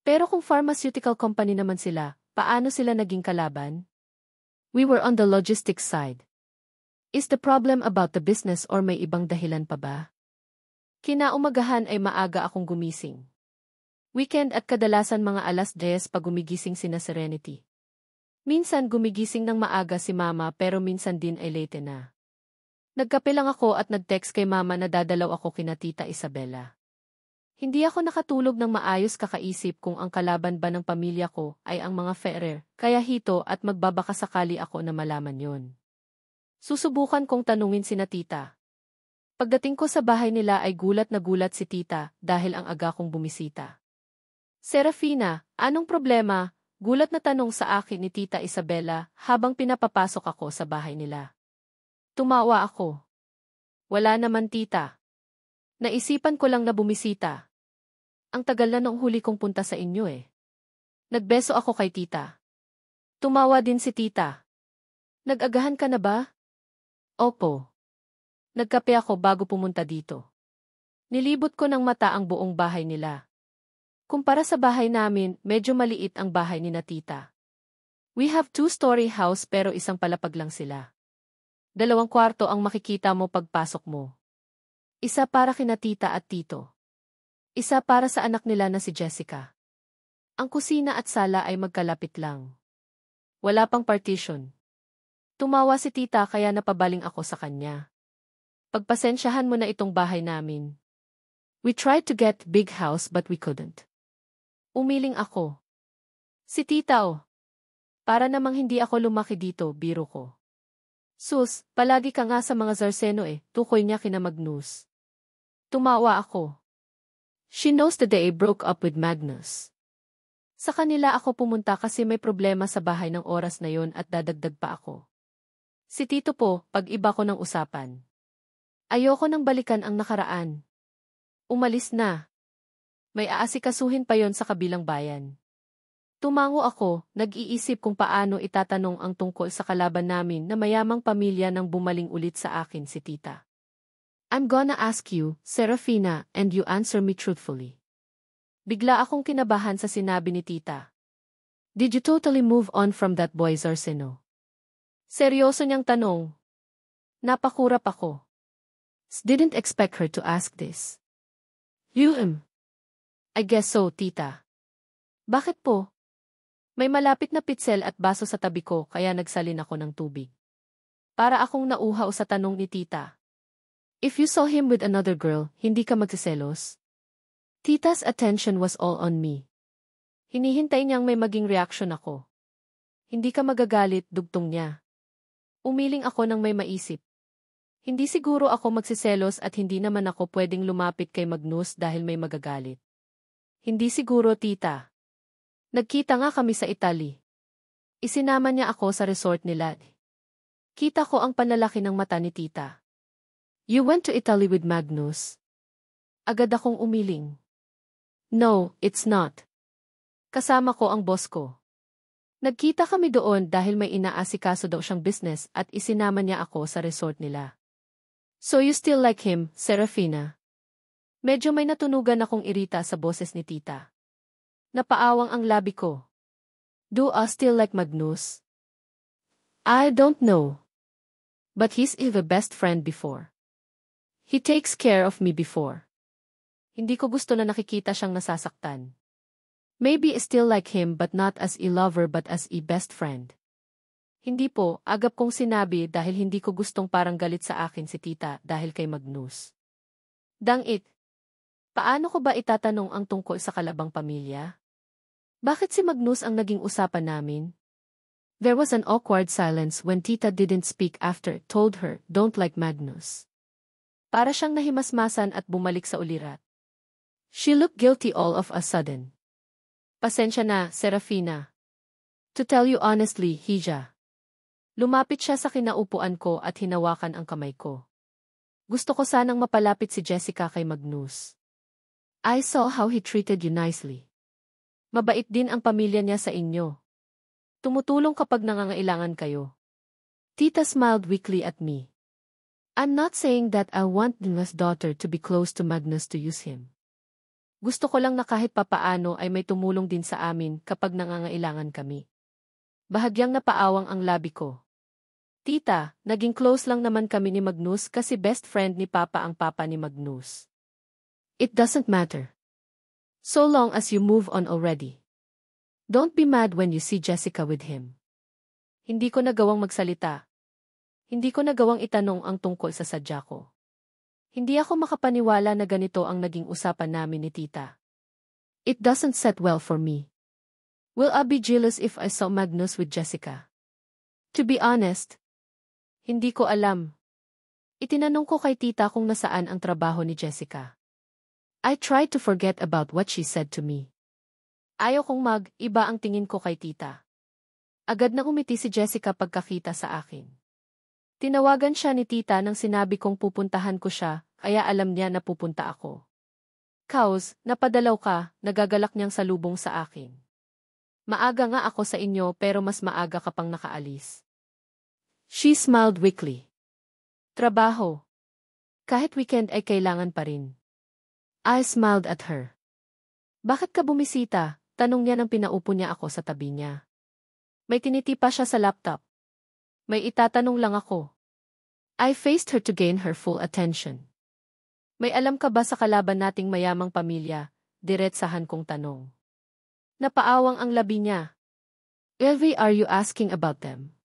Pero kung pharmaceutical company naman sila, paano sila naging kalaban? We were on the logistics side. Is the problem about the business or may ibang dahilan pa ba? Kinaumagahan ay maaga akong gumising. Weekend at kadalasan mga 10:00 pag gumigising sina Serenity. Minsan gumigising ng maaga si Mama pero minsan din ay late na. Nagkape lang ako at nag-text kay Mama na dadalaw ako kina Tita Isabela. Hindi ako nakatulog ng maayos kakaisip kung ang kalaban ba ng pamilya ko ay ang mga Ferrer, kaya hito at magbabaka sakali ako na malaman yon. Susubukan kong tanungin sina Tita. Pagdating ko sa bahay nila ay gulat na gulat si Tita dahil ang aga kong bumisita. Serafina, anong problema? Gulat na tanong sa akin ni Tita Isabela habang pinapapasok ako sa bahay nila. Tumawa ako. Wala naman Tita. Naisipan ko lang na bumisita. Ang tagal na nung huli kong punta sa inyo eh. Nagbeso ako kay Tita. Tumawa din si Tita. Nag-agahan ka na ba? Opo. Nagkape ako bago pumunta dito. Nilibot ko ng mata ang buong bahay nila. Kumpara sa bahay namin, medyo maliit ang bahay ni na Tita. We have 2-story house pero isang palapag lang sila. 2 kwarto ang makikita mo pagpasok mo. Isa para kina Tita at Tito. Isa para sa anak nila na si Jessica. Ang kusina at sala ay magkalapit lang. Wala pang partition. Tumawa si Tita kaya napabaling ako sa kanya. Pagpasensyahan mo na itong bahay namin. We tried to get big house but we couldn't. Umiling ako. Si Tita oh. Para namang hindi ako lumaki dito, biro ko. Sus, palagi ka nga sa mga Zarceno eh, tukoy niya kina Magnus. Tumawa ako. She knows the day I broke up with Magnus. Sa kanila ako pumunta kasi may problema sa bahay ng oras na yon at dadagdag pa ako. Si Tito po, pag-iba ko ng usapan. Ayoko nang balikan ang nakaraan. Umalis na. May aasikasuhin pa yon sa kabilang bayan. Tumango ako, nag-iisip kung paano itatanong ang tungkol sa kalaban namin na mayamang pamilya nang bumaling ulit sa akin si Tita. I'm gonna ask you, Serafina, and you answer me truthfully. Bigla akong kinabahan sa sinabi ni Tita. Did you totally move on from that boy Zarceno? Seryoso niyang tanong. Napakurap ako. Didn't expect her to ask this. I guess so, Tita. Bakit po? May malapit na pitsel at baso sa tabi ko kaya nagsalin ako ng tubig. Para akong nauhaw sa tanong ni Tita. If you saw him with another girl, hindi ka magsiselos? Tita's attention was all on me. Hinihintay niyang may maging reaction ako. Hindi ka magagalit, dugtong niya. Umiling ako nang may maisip. Hindi siguro ako magsiselos at hindi naman ako pwedeng lumapit kay Magnus dahil may magagalit. Hindi siguro, Tita. Nagkita nga kami sa Italy. Isinama niya ako sa resort nila. Kita ko ang panlalaki ng mata ni Tita. You went to Italy with Magnus? Agad akong umiling. No, it's not. Kasama ko ang boss ko. Nagkita kami doon dahil may inaasikaso daw siyang business at isinama niya ako sa resort nila. So you still like him, Serafina? Medyo may natunugan akong irita sa boses ni Tita. Napaawang ang labi ko. Do I still like Magnus? I don't know. But he's the best friend before. He takes care of me before. Hindi ko gusto na nakikita siyang nasasaktan. Maybe I still like him but not as a lover but as a best friend. Hindi po, agap kong sinabi dahil hindi ko gustong parang galit sa akin si Tita dahil kay Magnus. Dangit. Paano ko ba itatanong ang tungkol sa kalabang pamilya? Bakit si Magnus ang naging usapan namin? There was an awkward silence when Tita didn't speak after told her, don't like Magnus. Para siyang nahimasmasan at bumalik sa ulirat. She looked guilty all of a sudden. Pasensya na, Serafina. To tell you honestly, Hija. Lumapit siya sa kinaupuan ko at hinawakan ang kamay ko. Gusto ko sanang mapalapit si Jessica kay Magnus. I saw how he treated you nicely. Mabait din ang pamilya niya sa inyo. Tumutulong kapag nangangailangan kayo. Tita smiled weakly at me. I'm not saying that I want Nina's daughter to be close to Magnus to use him. Gusto ko lang na kahit papaano ay may tumulong din sa amin kapag nangangailangan kami. Bahagyang napaawang ang labi ko. Tita, naging close lang naman kami ni Magnus kasi best friend ni Papa ang papa ni Magnus. It doesn't matter. So long as you move on already. Don't be mad when you see Jessica with him. Hindi ko nagawang magsalita. Hindi ko nagawang itanong ang tungkol sa sadya ko. Hindi ako makapaniwala na ganito ang naging usapan namin ni Tita. It doesn't set well for me. Will I be jealous if I saw Magnus with Jessica? To be honest, hindi ko alam. Itinanong ko kay Tita kung nasaan ang trabaho ni Jessica. I tried to forget about what she said to me. Ayaw kong iba ang tingin ko kay Tita. Agad na umiti si Jessica pagkakita sa akin. Tinawagan siya ni Tita nang sinabi kong pupuntahan ko siya, kaya alam niya na pupunta ako. Kaus, napadalaw ka, nagagalak niyang salubong sa akin. Maaga nga ako sa inyo pero mas maaga ka pang nakaalis. She smiled weakly. Trabaho. Kahit weekend ay kailangan pa rin. I smiled at her. Bakit ka bumisita? Tanong niya nang pinaupo niya ako sa tabi niya. May tinitipa siya sa laptop. May itatanong lang ako. I faced her to gain her full attention. May alam ka ba sa kalaban nating mayamang pamilya? Diretsahan kong tanong. Napaawang ang labi niya. Elvie, are you asking about them?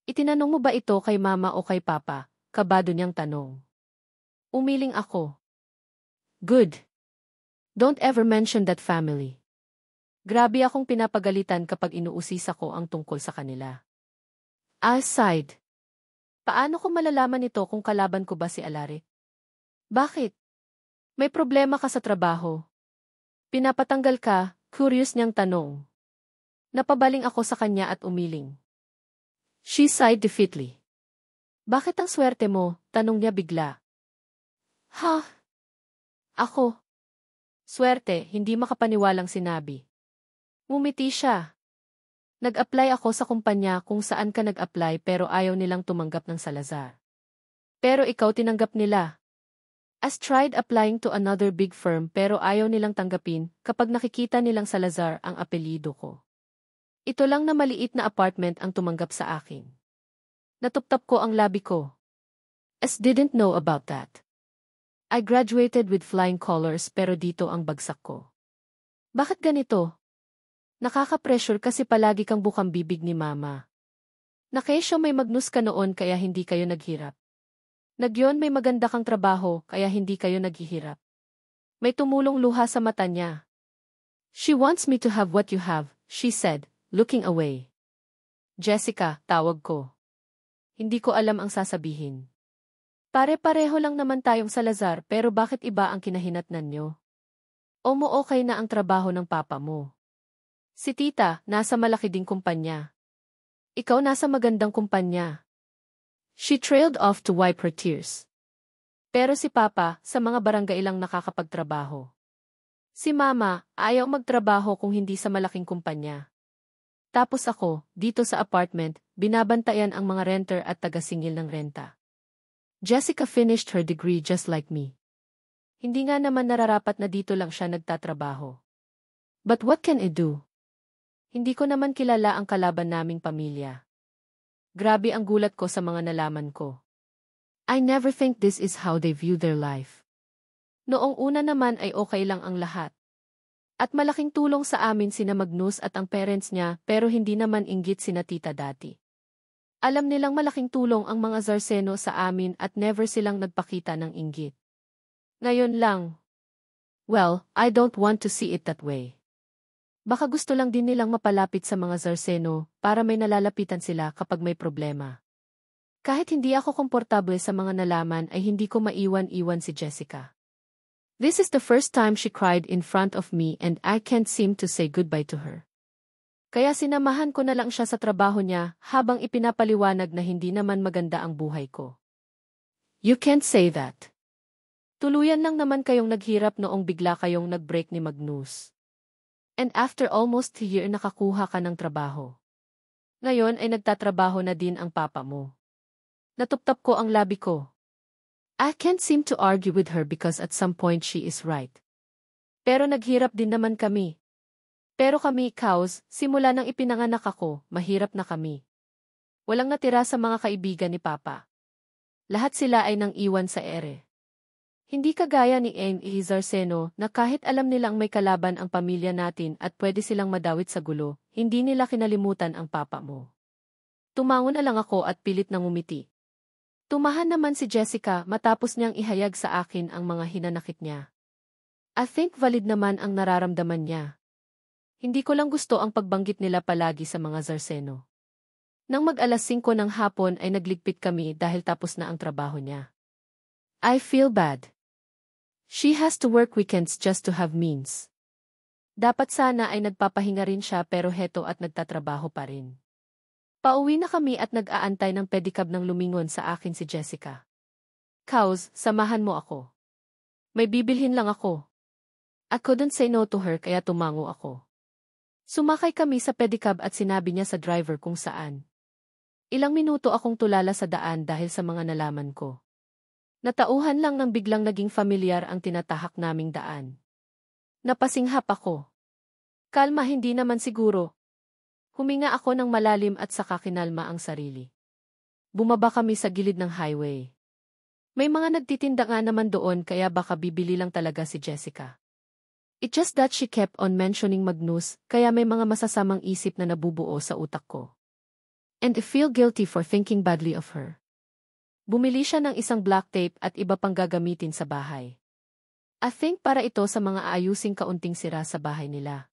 Itinanong mo ba ito kay mama o kay papa? Kabado niyang tanong. Umiling ako. Good. Don't ever mention that family. Grabe akong pinapagalitan kapag inuusisa ko ang tungkol sa kanila. I sighed. Paano ko malalaman ito kung kalaban ko ba si Alaric? Bakit? May problema ka sa trabaho? Pinapatanggal ka? Curious niyang tanong. Napabaling ako sa kanya at umiling. She sighed defeatedly. Bakit ang swerte mo? Tanong niya bigla. Ha? Ako? Swerte, hindi makapaniwalang sinabi. Ngumiti siya. Nag-apply ako sa kumpanya kung saan ka nag-apply pero ayaw nilang tumanggap ng Salazar. Pero ikaw tinanggap nila. As tried applying to another big firm pero ayaw nilang tanggapin kapag nakikita nilang Salazar ang apelyido ko. Ito lang na maliit na apartment ang tumanggap sa akin. Natuptap ko ang labi ko. As didn't know about that. I graduated with flying colors pero dito ang bagsak ko. Bakit ganito? Nakaka-pressure kasi palagi kang bukang bibig ni mama. Nakesyo may Magnus ka noon kaya hindi kayo naghirap. Nagyon may maganda kang trabaho kaya hindi kayo naghihirap. May tumulong luha sa mata niya. She wants me to have what you have, she said, looking away. Jessica, tawag ko. Hindi ko alam ang sasabihin. Pare-pareho lang naman tayong Salazar pero bakit iba ang kinahinatnan nyo? O mo okay na ang trabaho ng papa mo? Si Tita, nasa malaki ding kumpanya. Ikaw nasa magandang kumpanya. She trailed off to wipe her tears. Pero si Papa, sa mga barangay lang nakakapagtrabaho. Si Mama, ayaw magtrabaho kung hindi sa malaking kumpanya. Tapos ako, dito sa apartment, binabantayan ang mga renter at taga-singil ng renta. Jessica finished her degree just like me. Hindi nga naman nararapat na dito lang siya nagtatrabaho. But what can I do? Hindi ko naman kilala ang kalaban naming pamilya. Grabe ang gulat ko sa mga nalaman ko. I never think this is how they view their life. Noong una naman ay okay lang ang lahat. At malaking tulong sa amin sina Magnus at ang parents niya pero hindi naman inggit sina Tita dati. Alam nilang malaking tulong ang mga Zarceno sa amin at never silang nagpakita ng inggit. Ngayon lang. Well, I don't want to see it that way. Baka gusto lang din nilang mapalapit sa mga Zarceno para may nalalapitan sila kapag may problema. Kahit hindi ako komportable sa mga nalaman ay hindi ko maiwan-iwan si Jessica. This is the first time she cried in front of me and I can't seem to say goodbye to her. Kaya sinamahan ko na lang siya sa trabaho niya habang ipinapaliwanag na hindi naman maganda ang buhay ko. You can't say that. Tuluyan lang naman kayong naghirap noong bigla kayong nag-break ni Magnus. And after almost a year nakakuha ka ng trabaho. Ngayon ay nagtatrabaho na din ang papa mo. Natuptap ko ang labi ko. I can't seem to argue with her because at some point she is right. Pero naghirap din naman kami. Pero kami, cows, simula nang ipinanganak ako, mahirap na kami. Walang natira sa mga kaibigan ni Papa. Lahat sila ay nang iwan sa ere. Hindi kagaya ni Amy Zarceno na kahit alam nilang may kalaban ang pamilya natin at pwede silang madawit sa gulo, hindi nila kinalimutan ang papa mo. Tumangon na lang ako at pilit nang umiti. Tumahan naman si Jessica matapos niyang ihayag sa akin ang mga hinanakit niya. I think valid naman ang nararamdaman niya. Hindi ko lang gusto ang pagbanggit nila palagi sa mga Zarceno. Nang mag-alas 5 ng hapon ay nagligpit kami dahil tapos na ang trabaho niya. I feel bad. She has to work weekends just to have means. Dapat sana ay nagpapahinga rin siya pero heto at nagtatrabaho pa rin. Pauwi na kami at nag-aantay ng pedicab ng lumingon sa akin si Jessica. Cows, samahan mo ako. May bibilhin lang ako. I couldn't say no to her kaya tumango ako. Sumakay kami sa pedicab at sinabi niya sa driver kung saan. Ilang minuto akong tulala sa daan dahil sa mga nalaman ko. Natauhan lang nang biglang naging familiar ang tinatahak naming daan. Napasinghap ako. Kalma hindi naman siguro. Huminga ako ng malalim at saka kinalma ang sarili. Bumaba kami sa gilid ng highway. May mga nagtitinda nga naman doon kaya baka bibili lang talaga si Jessica. It's just that she kept on mentioning Magnus, kaya may mga masasamang isip na nabubuo sa utak ko. And I feel guilty for thinking badly of her. Bumili siya ng isang black tape at iba pang gagamitin sa bahay. I think para ito sa mga aayusing kaunting sira sa bahay nila.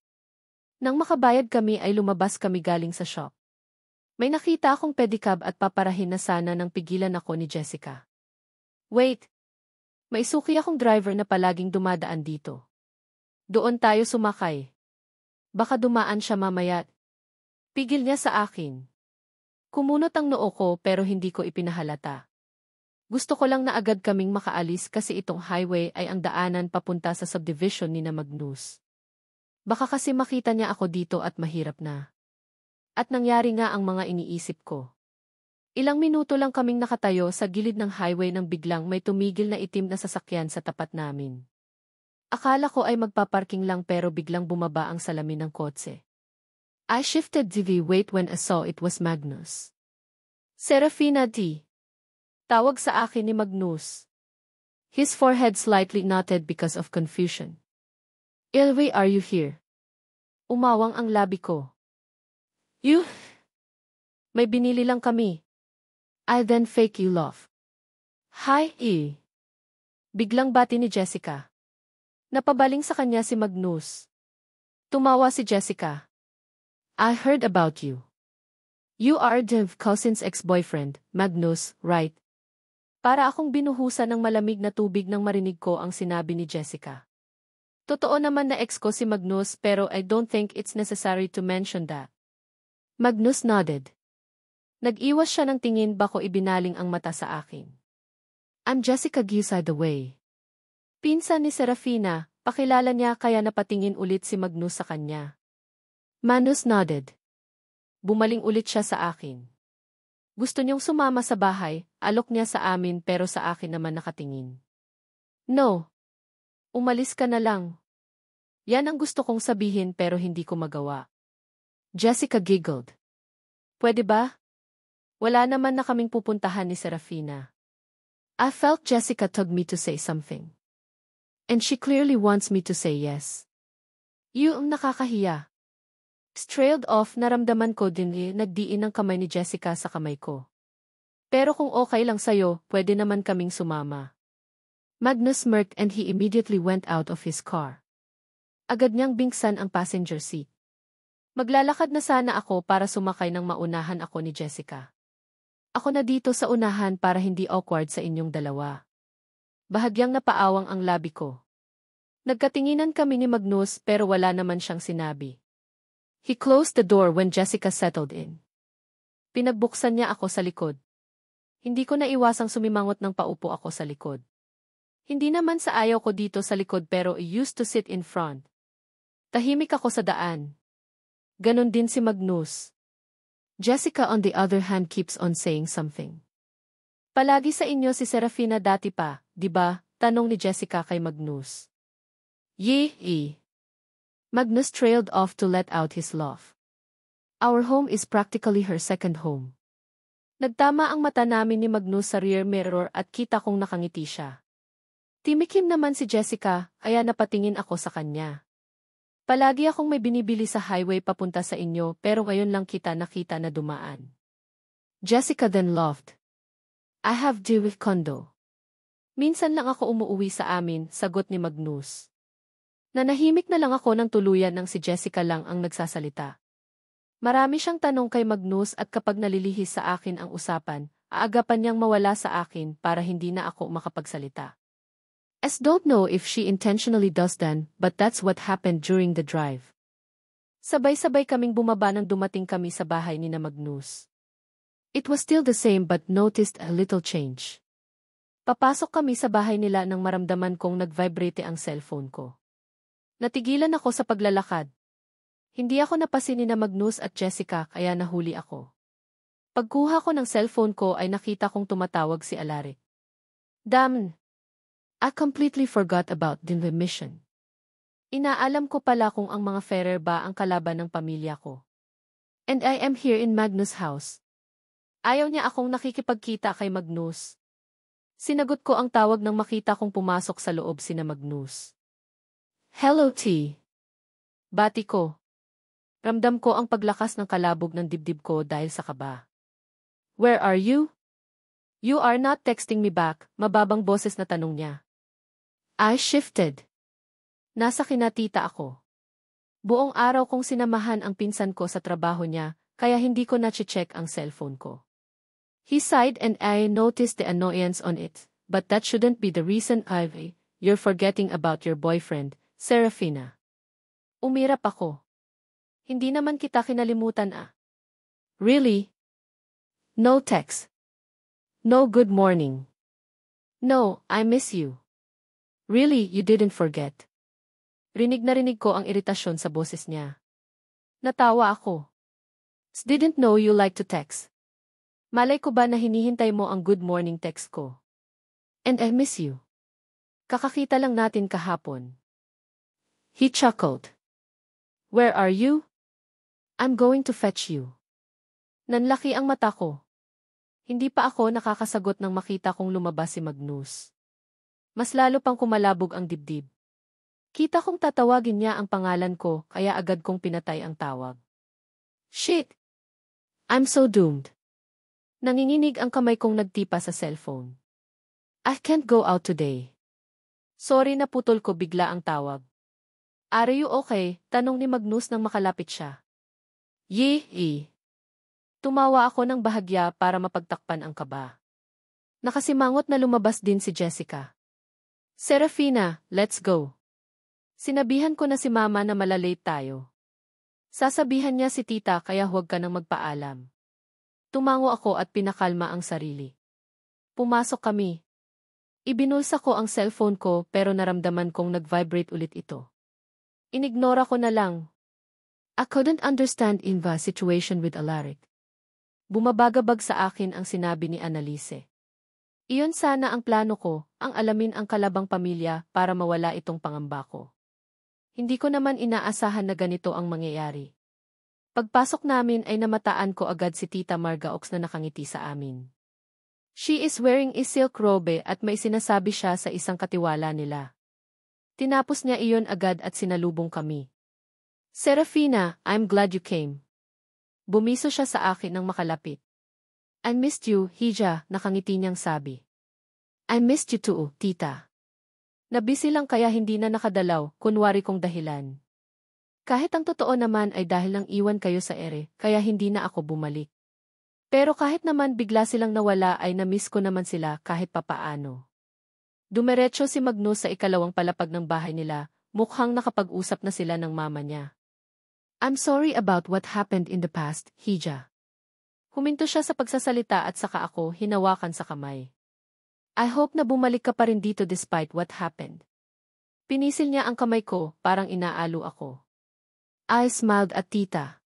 Nang makabayad kami ay lumabas kami galing sa shop. May nakita akong pedicab at paparahin na sana nang pigilan ako ni Jessica. Wait! May suki akong driver na palaging dumadaan dito. Doon tayo sumakay. Baka dumaan siya mamaya. Pigil niya sa akin. Kumunot ang noo ko pero hindi ko ipinahalata. Gusto ko lang na agad kaming makaalis kasi itong highway ay ang daanan papunta sa subdivision ni na Magnus. Baka kasi makita niya ako dito at mahirap na. At nangyari nga ang mga iniisip ko. Ilang minuto lang kaming nakatayo sa gilid ng highway nang biglang may tumigil na itim na sasakyan sa tapat namin. Akala ko ay magpaparking lang pero biglang bumaba ang salamin ng kotse. I shifted the weight when I saw it was Magnus. Serafina D. Tawag sa akin ni Magnus. His forehead slightly knotted because of confusion. Ilway, are you here? Umawang ang labi ko. You? May binili lang kami. I then fake you laugh. Hi, E. Biglang bati ni Jessica. Napabaling sa kanya si Magnus. Tumawa si Jessica. I heard about you. You are Dev's cousin's ex-boyfriend, Magnus, right? Para akong binuhusan ng malamig na tubig nang marinig ko ang sinabi ni Jessica. Totoo naman na ex ko si Magnus pero I don't think it's necessary to mention that. Magnus nodded. Nag-iwas siya ng tingin bako ibinaling ang mata sa akin. I'm Jessica Giusa the way. Pinsan ni Serafina, pakilala niya kaya napatingin ulit si Magnus sa kanya. Magnus nodded. Bumaling ulit siya sa akin. Gusto niyong sumama sa bahay, alok niya sa amin pero sa akin naman nakatingin. No. Umalis ka na lang. Yan ang gusto kong sabihin pero hindi ko magawa. Jessica giggled. Pwede ba? Wala naman na kaming pupuntahan ni Serafina. I felt Jessica tug me to say something. And she clearly wants me to say yes. Yung nakakahiya. Trailed off naramdaman ko din nagdiin ng kamay ni Jessica sa kamay ko. Pero kung okay lang sa'yo, pwede naman kaming sumama. Magnus smirked and he immediately went out of his car. Agad niyang binksan ang passenger seat. Maglalakad na sana ako para sumakay nang maunahan ako ni Jessica. Ako na dito sa unahan para hindi awkward sa inyong dalawa. Bahagyang napaawang ang labi ko. Nagkatinginan kami ni Magnus pero wala naman siyang sinabi. He closed the door when Jessica settled in. Pinagbuksan niya ako sa likod. Hindi ko naiwasang sumimangot ng paupo ako sa likod. Hindi naman sa ayaw ko dito sa likod pero I used to sit in front. Tahimik ako sa daan. Ganon din si Magnus. Jessica on the other hand keeps on saying something. Palagi sa inyo si Serafina dati pa, di ba? Tanong ni Jessica kay Magnus. Yee. Magnus trailed off to let out his laugh. Our home is practically her second home. Nagtama ang mata namin ni Magnus sa rear mirror at kita kong nakangiti siya. Timikim naman si Jessica, kaya napatingin ako sa kanya. Palagi akong may binibili sa highway papunta sa inyo pero ngayon lang kita nakita na dumaan. Jessica then laughed. I have deal with condo. Minsan lang ako umuuwi sa amin, sagot ni Magnus. Nanahimik na lang ako ng tuluyan nang si Jessica lang ang nagsasalita. Marami siyang tanong kay Magnus at kapag nalilihis sa akin ang usapan, aagapan niyang mawala sa akin para hindi na ako makapagsalita. I don't know if she intentionally does that, but that's what happened during the drive. Sabay-sabay kaming bumaba nang dumating kami sa bahay ni na Magnus. It was still the same but noticed a little change. Papasok kami sa bahay nila nang maramdaman kong nag-vibrate ang cellphone ko. Natigilan ako sa paglalakad. Hindi ako napasin ni na Magnus at Jessica kaya nahuli ako. Pagkuha ko ng cellphone ko ay nakita kong tumatawag si Alaric. Damn! I completely forgot about the mission. Inaalam ko pala kung ang mga Ferrer ba ang kalaban ng pamilya ko. And I am here in Magnus' house. Ayaw niya akong nakikipagkita kay Magnus. Sinagot ko ang tawag nang makita kong pumasok sa loob sina Magnus. Hello, T. Bati ko. Ramdam ko ang paglakas ng kalabog ng dibdib ko dahil sa kaba. Where are you? You are not texting me back, mababang boses na tanong niya. I shifted. Nasa kinatita ako. Buong araw kong sinamahan ang pinsan ko sa trabaho niya, kaya hindi ko na-check ang cellphone ko. He sighed and I noticed the annoyance on it, but that shouldn't be the reason. You're forgetting about your boyfriend, Serafina. Umirap ako. Hindi naman kita kinalimutan ah. Really? No text. No good morning. No, I miss you. Really, you didn't forget. Rinig na rinig ko ang iritasyon sa boses niya. Natawa ako. Didn't know you like to text. Malay ko ba na hinihintay mo ang good morning text ko? And I miss you. Kakakita lang natin kahapon. He chuckled. Where are you? I'm going to fetch you. Nanlaki ang mata ko. Hindi pa ako nakakasagot nang makita kong lumabas si Magnus. Mas lalo pang kumalabog ang dibdib. Kita kong tatawagin niya ang pangalan ko kaya agad kong pinatay ang tawag. Shit! I'm so doomed. Nanginginig ang kamay kong nagtipa sa cellphone. I can't go out today. Sorry na putol ko bigla ang tawag. Are you okay? Tanong ni Magnus nang makalapit siya. Yee. Tumawa ako ng bahagya para mapagtakpan ang kaba. Nakasimangot na lumabas din si Jessica. Serafina, let's go. Sinabihan ko na si Mama na malalate tayo. Sasabihan niya si Tita kaya huwag ka nang magpaalam. Tumango ako at pinakalma ang sarili. Pumasok kami. Ibinulsa ko ang cellphone ko pero naramdaman kong nag-vibrate ulit ito. Inignora ko na lang. I couldn't understand in the situation with Alaric. Bumabagabag sa akin ang sinabi ni Annalise. Iyon sana ang plano ko, ang alamin ang kalabang pamilya para mawala itong pangamba ko. Hindi ko naman inaasahan na ganito ang mangyayari. Pagpasok namin ay namataan ko agad si Tita Margaox na nakangiti sa amin. She is wearing a silk robe at may sinasabi siya sa isang katiwala nila. Tinapos niya iyon agad at sinalubong kami. Serafina, I'm glad you came. Bumiso siya sa akin nang makalapit. I missed you, Hija, nakangiti niyang sabi. I missed you too, Tita. Nabisi lang kaya hindi na nakadalaw, kunwari kong dahilan. Kahit ang totoo naman ay dahil lang iwan kayo sa ere, kaya hindi na ako bumalik. Pero kahit naman bigla silang nawala ay na-miss ko naman sila kahit papaano. Dumiretso si Magnus sa ikalawang palapag ng bahay nila, mukhang nakapag-usap na sila ng mama niya. I'm sorry about what happened in the past, Hija. Huminto siya sa pagsasalita at saka ako hinawakan sa kamay. I hope na bumalik ka pa rin dito despite what happened. Pinisil niya ang kamay ko, parang inaalo ako. I smiled at Tita.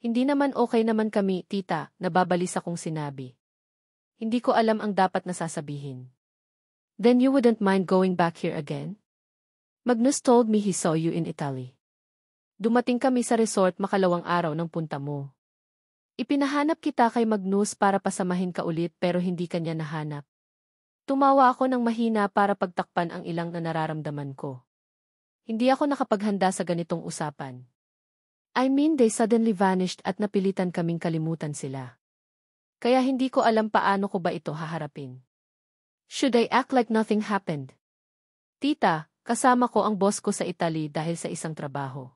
Hindi naman okay naman kami, tita, nababalisa kong sinabi. Hindi ko alam ang dapat na sasabihin. Then you wouldn't mind going back here again? Magnus told me he saw you in Italy. Dumating kami sa resort makalawang araw ng punta mo. Ipinahanap kita kay Magnus para pasamahin ka ulit pero hindi kanya nahanap. Tumawa ako ng mahina para pagtakpan ang ilang na nararamdaman ko. Hindi ako nakapaghanda sa ganitong usapan. I mean they suddenly vanished at napilitan kaming kalimutan sila. Kaya hindi ko alam paano ko ba ito haharapin. Should I act like nothing happened? Tita, kasama ko ang boss ko sa Italy dahil sa isang trabaho.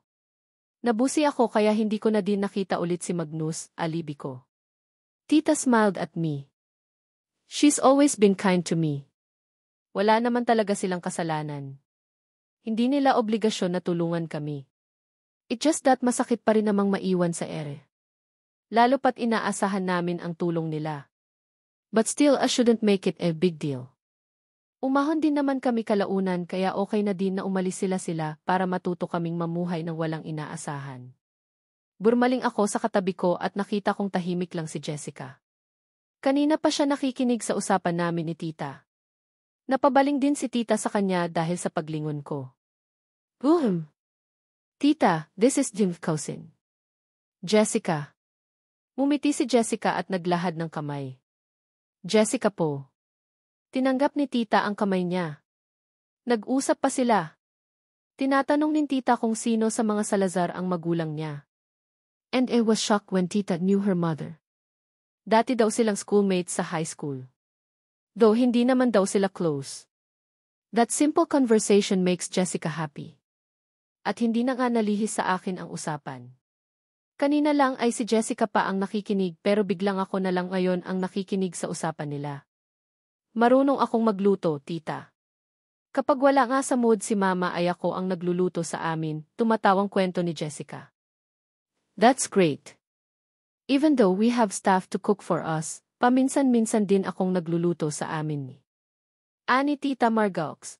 Nabusi ako kaya hindi ko na din nakita ulit si Magnus, alibi ko. Tita smiled at me. She's always been kind to me. Wala naman talaga silang kasalanan. Hindi nila obligasyon na tulungan kami. It's just that masakit pa rin namang maiwan sa ere. Lalo pat inaasahan namin ang tulong nila. But still I shouldn't make it a big deal. Umahon din naman kami kalaunan kaya okay na din na umalis sila para matuto kaming mamuhay ng walang inaasahan. Burmaling ako sa katabi ko at nakita kong tahimik lang si Jessica. Kanina pa siya nakikinig sa usapan namin ni tita. Napabaling din si tita sa kanya dahil sa paglingon ko. Boom! Tita, this is Jim's cousin. Jessica. Mumiti si Jessica at naglahad ng kamay. Jessica po. Tinanggap ni tita ang kamay niya. Nag-usap pa sila. Tinatanong ni tita kung sino sa mga Salazar ang magulang niya. And I was shocked when tita knew her mother. Dati daw silang schoolmates sa high school. Though hindi naman daw sila close. That simple conversation makes Jessica happy. At hindi na nga nalihis sa akin ang usapan. Kanina lang ay si Jessica pa ang nakikinig pero biglang ako na lang ngayon ang nakikinig sa usapan nila. Marunong akong magluto, tita. Kapag wala nga sa mood si mama ay ako ang nagluluto sa amin, tumatawang kwento ni Jessica. That's great. Even though we have staff to cook for us, paminsan-minsan din akong nagluluto sa amin ni. Ani Tita Margaux.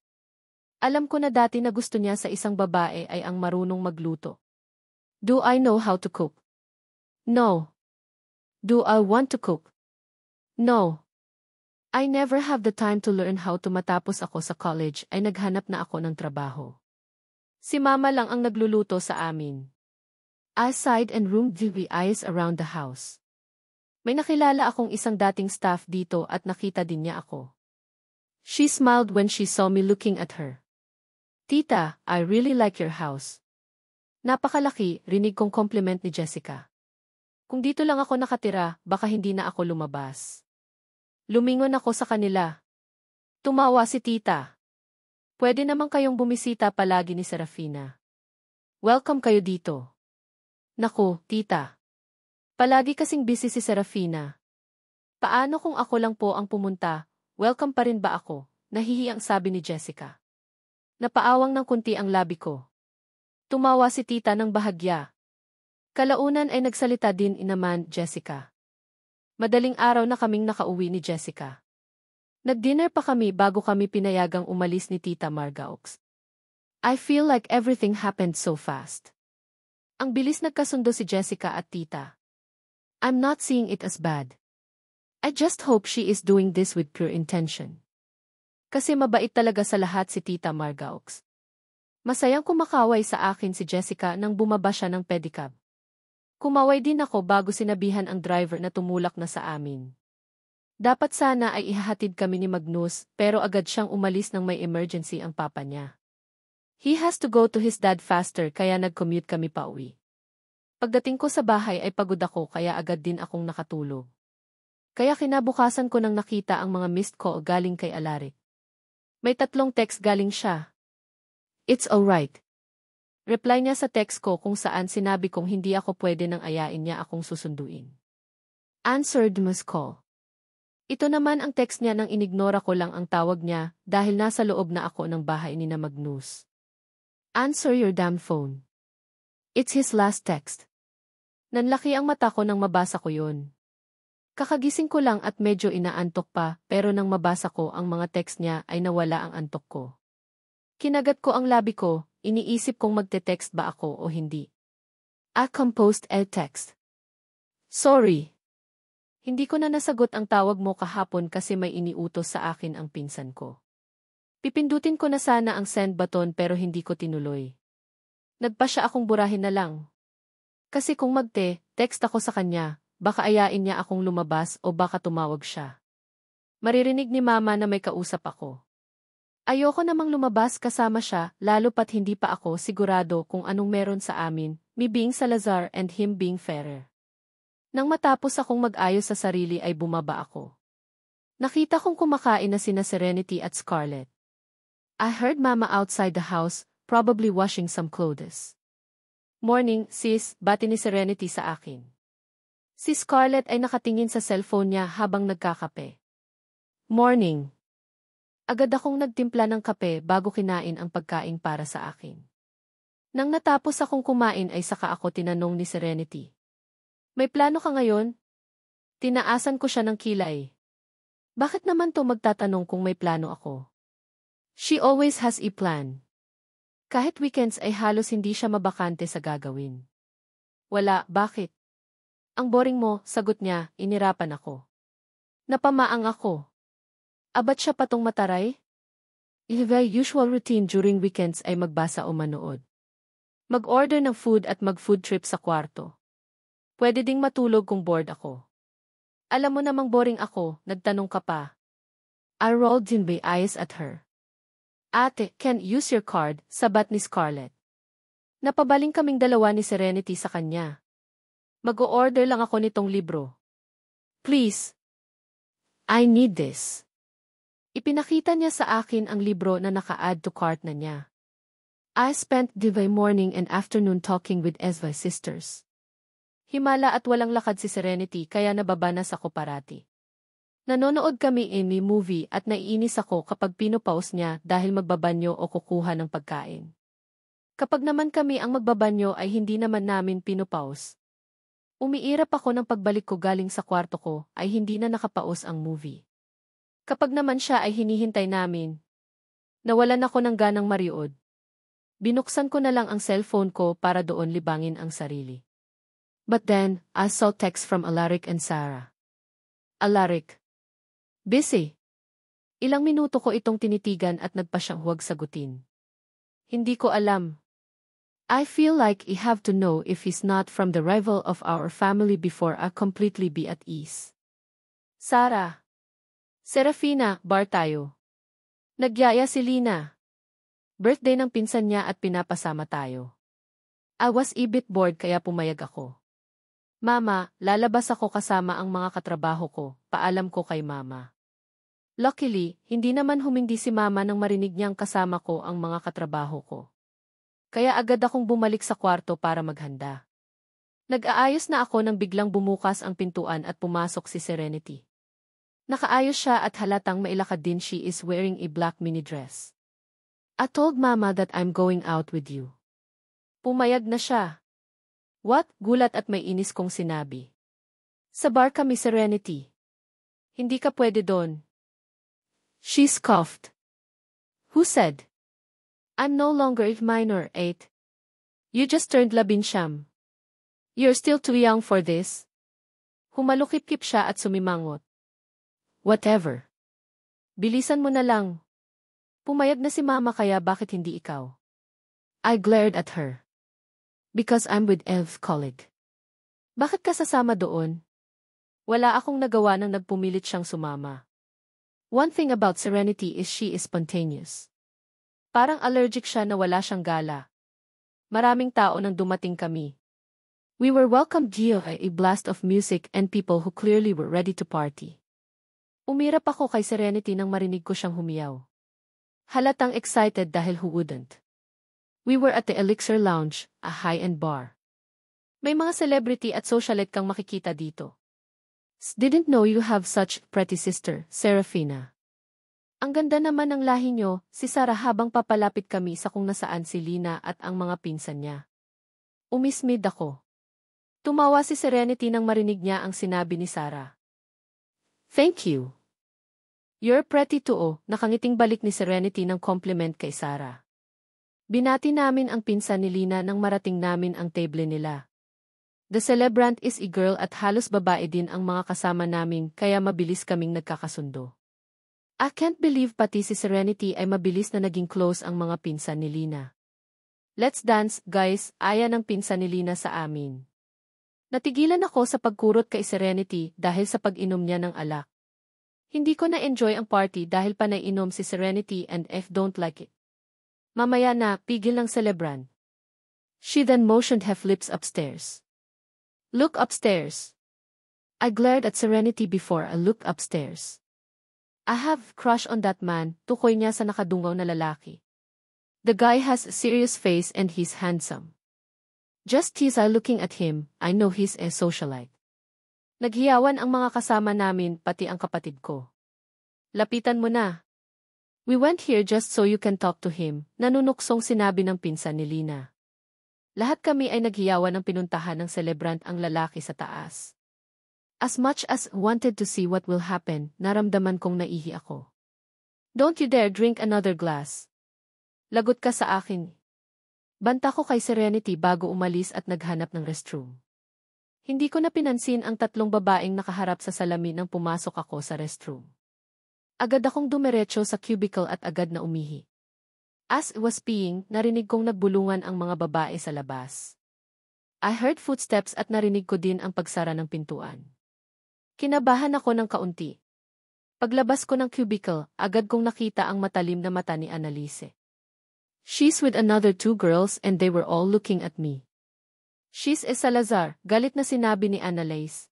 Alam ko na dati na gusto niya sa isang babae ay ang marunong magluto. Do I know how to cook? No. Do I want to cook? No. I never have the time to learn how to matapos ako sa college ay naghanap na ako ng trabaho. Si mama lang ang nagluluto sa amin. I sighed and roamed the eyes around the house. May nakilala akong isang dating staff dito at nakita din niya ako. She smiled when she saw me looking at her. Tita, I really like your house. Napakalaki, rinig kong compliment ni Jessica. Kung dito lang ako nakatira, baka hindi na ako lumabas. Lumingon ako sa kanila. Tumawa si tita. Pwede naman kayong bumisita palagi ni Serafina. Welcome kayo dito. Naku, tita. Palagi kasing busy si Serafina. Paano kung ako lang po ang pumunta, welcome pa rin ba ako? Nahihiyang sabi ni Jessica. Napaawang ng kunti ang labi ko. Tumawa si tita ng bahagya. Kalaunan ay nagsalita din naman Jessica. Madaling araw na kaming nakauwi ni Jessica. Nag-dinner pa kami bago kami pinayagang umalis ni Tita Margaux. I feel like everything happened so fast. Ang bilis nagkasundo si Jessica at tita. I'm not seeing it as bad. I just hope she is doing this with pure intention. Kasi mabait talaga sa lahat si Tita Margaux. Masayang kumakaway sa akin si Jessica nang bumaba siya ng pedicab. Kumaway din ako bago sinabihan ang driver na tumulak na sa amin. Dapat sana ay ihahatid kami ni Magnus pero agad siyang umalis nang may emergency ang papa niya. He has to go to his dad faster kaya nag-commute kami pauwi. Pagdating ko sa bahay ay pagod ako kaya agad din akong nakatulog. Kaya kinabukasan ko nang nakita ang mga missed call galing kay Alaric. May 3 text galing siya. It's alright. Reply niya sa text ko kung saan sinabi kong hindi ako pwede nang ayain niya akong susunduin. Answered missed call. Ito naman ang text niya nang inignora ko lang ang tawag niya dahil nasa loob na ako ng bahay ni na Magnus. Answer your damn phone. It's his last text. Nanlaki ang mata ko nang mabasa ko yun. Kakagising ko lang at medyo inaantok pa pero nang mabasa ko ang mga text niya ay nawala ang antok ko. Kinagat ko ang labi ko, iniisip kong magte-text ba ako o hindi. I composed a text. Sorry. Hindi ko na nasagot ang tawag mo kahapon kasi may iniutos sa akin ang pinsan ko. Pipindutin ko na sana ang send button pero hindi ko tinuloy. Nagpa siya akong burahin na lang. Kasi kung text ako sa kanya, baka ayain niya akong lumabas o baka tumawag siya. Maririnig ni mama na may kausap ako. Ayoko namang lumabas kasama siya, lalo pat hindi pa ako sigurado kung anong meron sa amin, me being Salazar and him being Ferrer. Nang matapos akong mag-ayos sa sarili ay bumaba ako. Nakita kong kumakain na sina Serenity at Scarlett. I heard mama outside the house, probably washing some clothes. Morning, sis, bati ni Serenity sa akin. Si Scarlett ay nakatingin sa cellphone niya habang nagkakape. Morning. Agad akong nagtimpla ng kape bago kinain ang pagkain para sa akin. Nang natapos akong kumain ay saka ako tinanong ni Serenity. May plano ka ngayon? Tinaasan ko siya ng kilay. Bakit naman to magtatanong kung may plano ako? She always has a plan. Kahit weekends ay halos hindi siya mabakante sa gagawin. Wala, bakit? Ang boring mo, sagot niya, inirapan ako. Napamaang ako. Abat siya patong mataray? Very usual routine during weekends ay magbasa o manood. Mag-order ng food at mag-food trip sa kwarto. Pwede ding matulog kung bored ako. Alam mo namang boring ako, nagtanong ka pa. I rolled in my eyes at her. Ate, can use your card, sabat ni Scarlett. Napabaling kaming dalawa ni Serenity sa kanya. Mag-o-order lang ako nitong libro. Please. I need this. Ipinakita niya sa akin ang libro na naka-add to cart na niya. I spent the morning and afternoon talking with Esva's sisters. Himala at walang lakad si Serenity kaya nababanas ako parati. Nanonood kami in a movie at naiinis ako kapag pinopause niya dahil magbabanyo o kukuha ng pagkain. Kapag naman kami ang magbabanyo ay hindi naman namin pinopause. Umiirap ako ng pagbalik ko galing sa kwarto ko ay hindi na nakapause ang movie. Kapag naman siya ay hinihintay namin, nawalan ako ng ganang mariod. Binuksan ko na lang ang cellphone ko para doon libangin ang sarili. But then, I saw text from Alaric and Sarah. Alaric. Busy. Ilang minuto ko itong tinitigan at nagpa siyang huwag sagutin. Hindi ko alam. I feel like I have to know if he's not from the rival of our family before I completely be at ease. Sarah. Serafina, bar tayo. Nagyaya si Lina. Birthday ng pinsan niya at pinapasama tayo. I was a bit bored kaya pumayag ako. Mama, lalabas ako kasama ang mga katrabaho ko, paalam ko kay mama. Luckily, hindi naman humindi si mama nang marinig niyang kasama ko ang mga katrabaho ko. Kaya agad akong bumalik sa kwarto para maghanda. Nag-aayos na ako nang biglang bumukas ang pintuan at pumasok si Serenity. Nakaayos siya at halatang mailakad din, she is wearing a black mini dress. I told mama that I'm going out with you. Pumayag na siya. What? Gulat at may inis kong sinabi. Sa bar kami, Serenity. Hindi ka pwede doon. She scoffed. Who said? I'm no longer a minor, 8. You just turned 19. You're still too young for this. Humalukip-kip siya at sumimangot. Whatever. Bilisan mo na lang. Pumayag na si mama kaya bakit hindi ikaw? I glared at her. Because I'm with Elf's colleague. Bakit ka sasama doon? Wala akong nagawa nang nagpumilit siyang sumama. One thing about Serenity is she is spontaneous. Parang allergic siya na wala siyang gala. Maraming tao nang dumating kami. We were welcomed by a blast of music and people who clearly were ready to party. Umirap ako kay Serenity nang marinig ko siyang humiyaw. Halatang excited dahil who wouldn't. We were at the Elixir Lounge, a high-end bar. May mga celebrity at socialite kang makikita dito. Didn't know you have such pretty sister, Serafina. Ang ganda naman ng lahi niyo, si Sarah habang papalapit kami sa kung nasaan si Lina at ang mga pinsan niya. Umismid ako. Tumawa si Serenity nang marinig niya ang sinabi ni Sarah. Thank you. You're pretty too, nakangiting balik ni Serenity ng compliment kay Sarah. Binati namin ang pinsan ni Lina nang marating namin ang table nila. The celebrant is a girl at halos babae din ang mga kasama namin kaya mabilis kaming nagkakasundo. I can't believe pati si Serenity ay mabilis na naging close ang mga pinsan ni Lina. Let's dance, guys, aya ng pinsan ni Lina sa amin. Natigilan ako sa pagkurot kay Serenity dahil sa pag-inom niya ng alak. Hindi ko na-enjoy ang party dahil panay-inom si Serenity and F don't like it. Mamaya na, pigil ng celebrant. She then motioned her lips upstairs. Look upstairs. I glared at Serenity before I looked upstairs. I have crush on that man, tukoy niya sa nakadungaw na lalaki. The guy has a serious face and he's handsome. Just as I looking at him, I know he's a socialite. Naghiyawan ang mga kasama namin pati ang kapatid ko. Lapitan mo na. We went here just so you can talk to him, nanunuksong sinabi ng pinsan ni Lina. Lahat kami ay naghiyawan ng pinuntahan ng celebrant ang lalaki sa taas. As much as wanted to see what will happen, naramdaman kong naihi ako. Don't you dare drink another glass. Lagot ka sa akin. Banta ko kay Serenity bago umalis at naghanap ng restroom. Hindi ko na pinansin ang tatlong babaeng nakaharap sa salamin nang pumasok ako sa restroom. Agad akong dumiretso sa cubicle at agad na umihi. As I was peeing, narinig kong nagbulungan ang mga babae sa labas. I heard footsteps at narinig ko din ang pagsara ng pintuan. Kinabahan ako ng kaunti. Paglabas ko ng cubicle, agad kong nakita ang matalim na mata ni Annalise. She's with another two girls and they were all looking at me. She's a Salazar, galit na sinabi ni Annalise.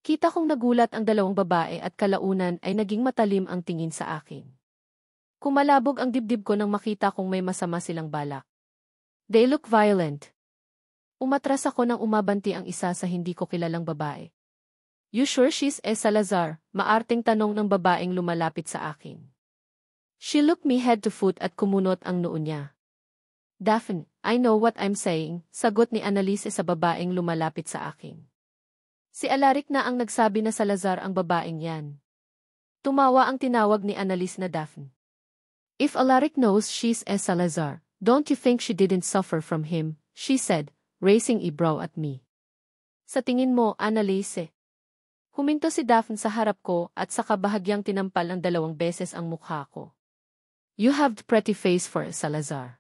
Kita kong nagulat ang dalawang babae at kalaunan ay naging matalim ang tingin sa akin. Kumalabog ang dibdib ko nang makita kong may masama silang balak. They look violent. Umatras ako nang umabanti ang isa sa hindi ko kilalang babae. You sure she's a Salazar? Maarting tanong ng babaeng lumalapit sa akin. She looked me head to foot at kumunot ang noo niya. Daphne, I know what I'm saying, sagot ni Annalise sa babaeng lumalapit sa akin. Si Alaric na ang nagsabi na Salazar ang babaeng yan. Tumawa ang tinawag ni Annalise na Daphne. If Alaric knows she's a Salazar, don't you think she didn't suffer from him, she said, raising a brow at me. Sa tingin mo, Annalise. Huminto si Daphne sa harap ko at saka bahagyang tinampal ng 2 beses ang mukha ko. You have the pretty face for a Salazar.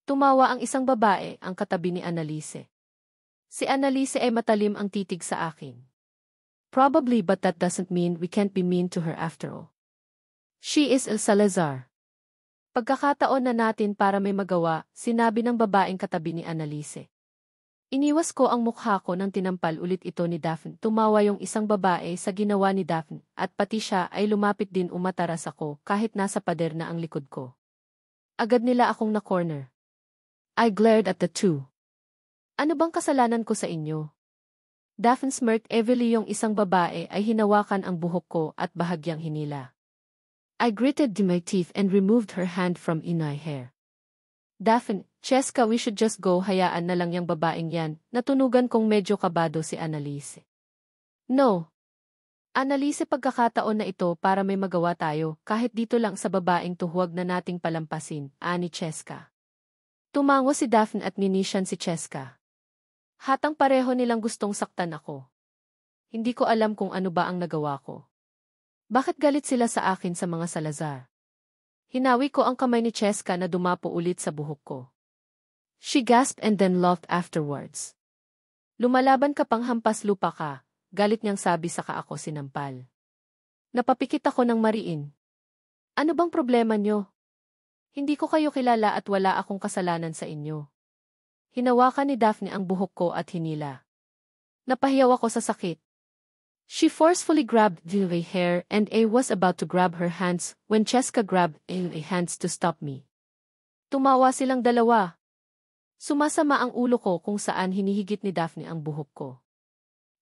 Tumawa ang isang babae, ang katabi ni Annalise. Si Annalise ay matalim ang titig sa akin. Probably, but that doesn't mean we can't be mean to her after all. She is a Salazar. Pagkakataon na natin para may magawa, sinabi ng babaeng katabi ni Annalise. Iniwas ko ang mukha ko nang tinampal ulit ito ni Daphne. Tumawa yung isang babae sa ginawa ni Daphne at pati siya ay lumapit din umataras ako kahit nasa pader na ang likod ko. Agad nila akong na-corner. I glared at the two. Ano bang kasalanan ko sa inyo? Daphne smirked heavily yung isang babae ay hinawakan ang buhok ko at bahagyang hinila. I gritted my teeth and removed her hand from my hair. Daphne, Cheska, we should just go, hayaan na lang yung babaeng yan, natunugan kong medyo kabado si Annalise. No. Annalise, pagkakataon na ito para may magawa tayo, kahit dito lang sa babaeng tuhuwag na nating palampasin, ani Cheska. Tumango si Daphne at ninisyan si Cheska. Hatang pareho nilang gustong saktan ako. Hindi ko alam kung ano ba ang nagawa ko. Bakit galit sila sa akin sa mga Salazar? Hinawi ko ang kamay ni Cheska na dumapo ulit sa buhok ko. She gasped and then laughed afterwards. Lumalaban ka pang hampas lupa ka, galit niyang sabi saka ako sinampal. Napapikit ako ng mariin. Ano bang problema niyo? Hindi ko kayo kilala at wala akong kasalanan sa inyo. Hinawakan ni Daphne ang buhok ko at hinila. Napahiyaw ako sa sakit. She forcefully grabbed my hair and I was about to grab her hands when Cheska grabbed my hands to stop me. Tumawa silang dalawa. Sumasama ang ulo ko kung saan hinihigit ni Daphne ang buhok ko.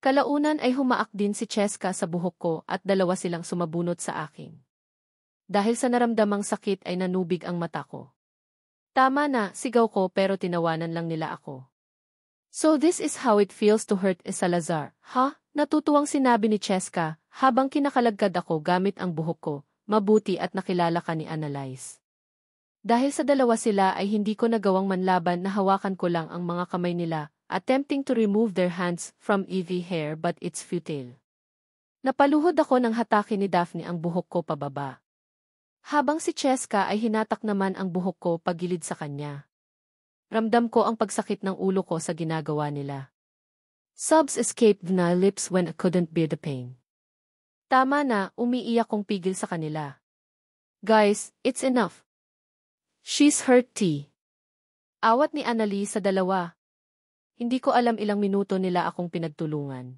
Kalaunan ay humaak din si Cheska sa buhok ko at dalawa silang sumabunot sa akin. Dahil sa naramdamang sakit ay nanubig ang mata ko. Tama na, sigaw ko pero tinawanan lang nila ako. So this is how it feels to hurt a Salazar, huh? Natutuwang sinabi ni Cheska, habang kinakalagkad ako gamit ang buhok ko, mabuti at nakilala ka ni Annalise. Dahil sa dalawa sila ay hindi ko nagawang manlaban na hawakan ko lang ang mga kamay nila, attempting to remove their hands from Evie's hair but it's futile. Napaluhod ako nang hatakin ni Daphne ang buhok ko pababa. Habang si Cheska ay hinatak naman ang buhok ko pagilid sa kanya. Ramdam ko ang pagsakit ng ulo ko sa ginagawa nila. Sobs escaped my lips when I couldn't bear the pain. Tama na, umiiyak kong pigil sa kanila. Guys, it's enough. She's hurt T. Awat ni Annalise sa dalawa. Hindi ko alam ilang minuto nila akong pinagtulungan.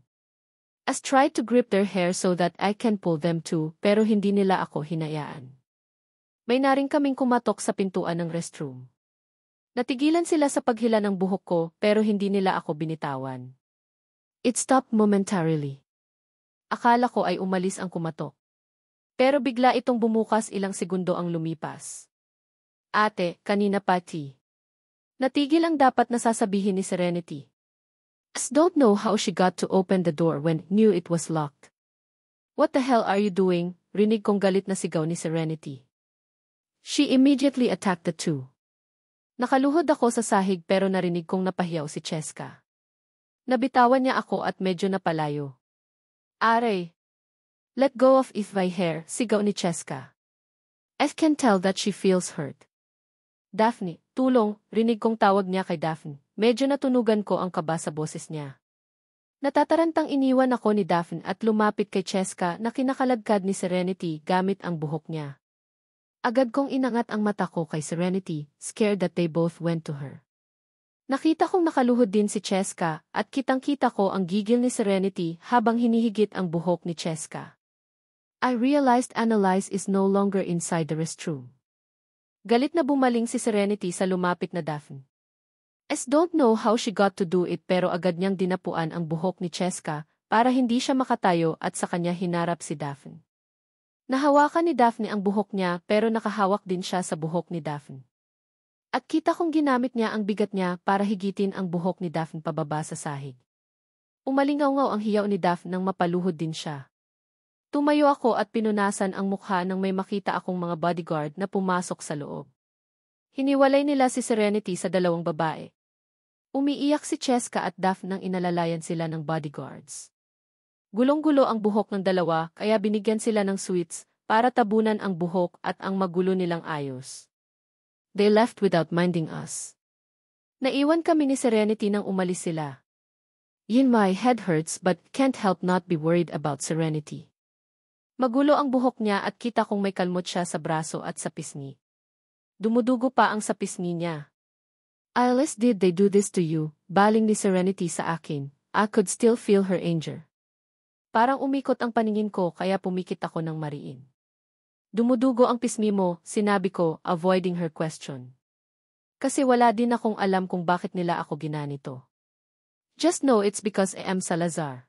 As tried to grip their hair so that I can pull them too, pero hindi nila ako hinayaan. May naring kaming kumatok sa pintuan ng restroom. Natigilan sila sa paghila ng buhok ko pero hindi nila ako binitawan. It stopped momentarily. Akala ko ay umalis ang kumatok. Pero bigla itong bumukas ilang segundo ang lumipas. Ate, kanina pa T. Natigil ang dapat nasasabihin ni Serenity. I don't know how she got to open the door when knew it was locked. What the hell are you doing? Rinig kong galit na sigaw ni Serenity. She immediately attacked the two. Nakaluhod ako sa sahig pero narinig kong napahiyaw si Cheska. Nabitawan niya ako at medyo napalayo. Aray! Let go of my hair, sigaw ni Cheska. I can tell that she feels hurt. Daphne, tulong, rinig kong tawag niya kay Daphne. Medyo natunugan ko ang kaba sa boses niya. Natatarantang iniwan ako ni Daphne at lumapit kay Cheska na kinakalagkad ni Serenity gamit ang buhok niya. Agad kong inangat ang mata ko kay Serenity, scared that they both went to her. Nakita kong nakaluhod din si Cheska at kitang-kita ko ang gigil ni Serenity habang hinihigit ang buhok ni Cheska. I realized Annalise is no longer inside the restroom. Galit na bumaling si Serenity sa lumapit na Daphne. I don't know how she got to do it pero agad niyang dinapuan ang buhok ni Cheska para hindi siya makatayo at sa kanya hinarap si Daphne. Nahawakan ni Daphne ang buhok niya pero nakahawak din siya sa buhok ni Daphne. At kita kong ginamit niya ang bigat niya para higitin ang buhok ni Daphne pababa sa sahig. Umalingaw-ngaw ang hiyaw ni Daphne nang mapaluhod din siya. Tumayo ako at pinunasan ang mukha nang may makita akong mga bodyguard na pumasok sa loob. Hiniwalay nila si Serenity sa dalawang babae. Umiiyak si Cheska at Daphne nang inalalayan sila ng bodyguards. Gulong-gulo ang buhok ng dalawa kaya binigyan sila ng sweets para tabunan ang buhok at ang magulo nilang ayos. They left without minding us. Naiwan kami ni Serenity nang umalis sila. My head hurts but can't help not be worried about Serenity. Magulo ang buhok niya at kita kong may kalmot siya sa braso at sa pisngi. Dumudugo pa ang sa pisngi niya. Alice, did they do this to you? Baling ni Serenity sa akin. I could still feel her anger. Parang umikot ang paningin ko kaya pumikit ako ng mariin. Dumudugo ang pismi mo, sinabi ko, avoiding her question. Kasi wala din akong alam kung bakit nila ako ginanito. Just know it's because I am Salazar.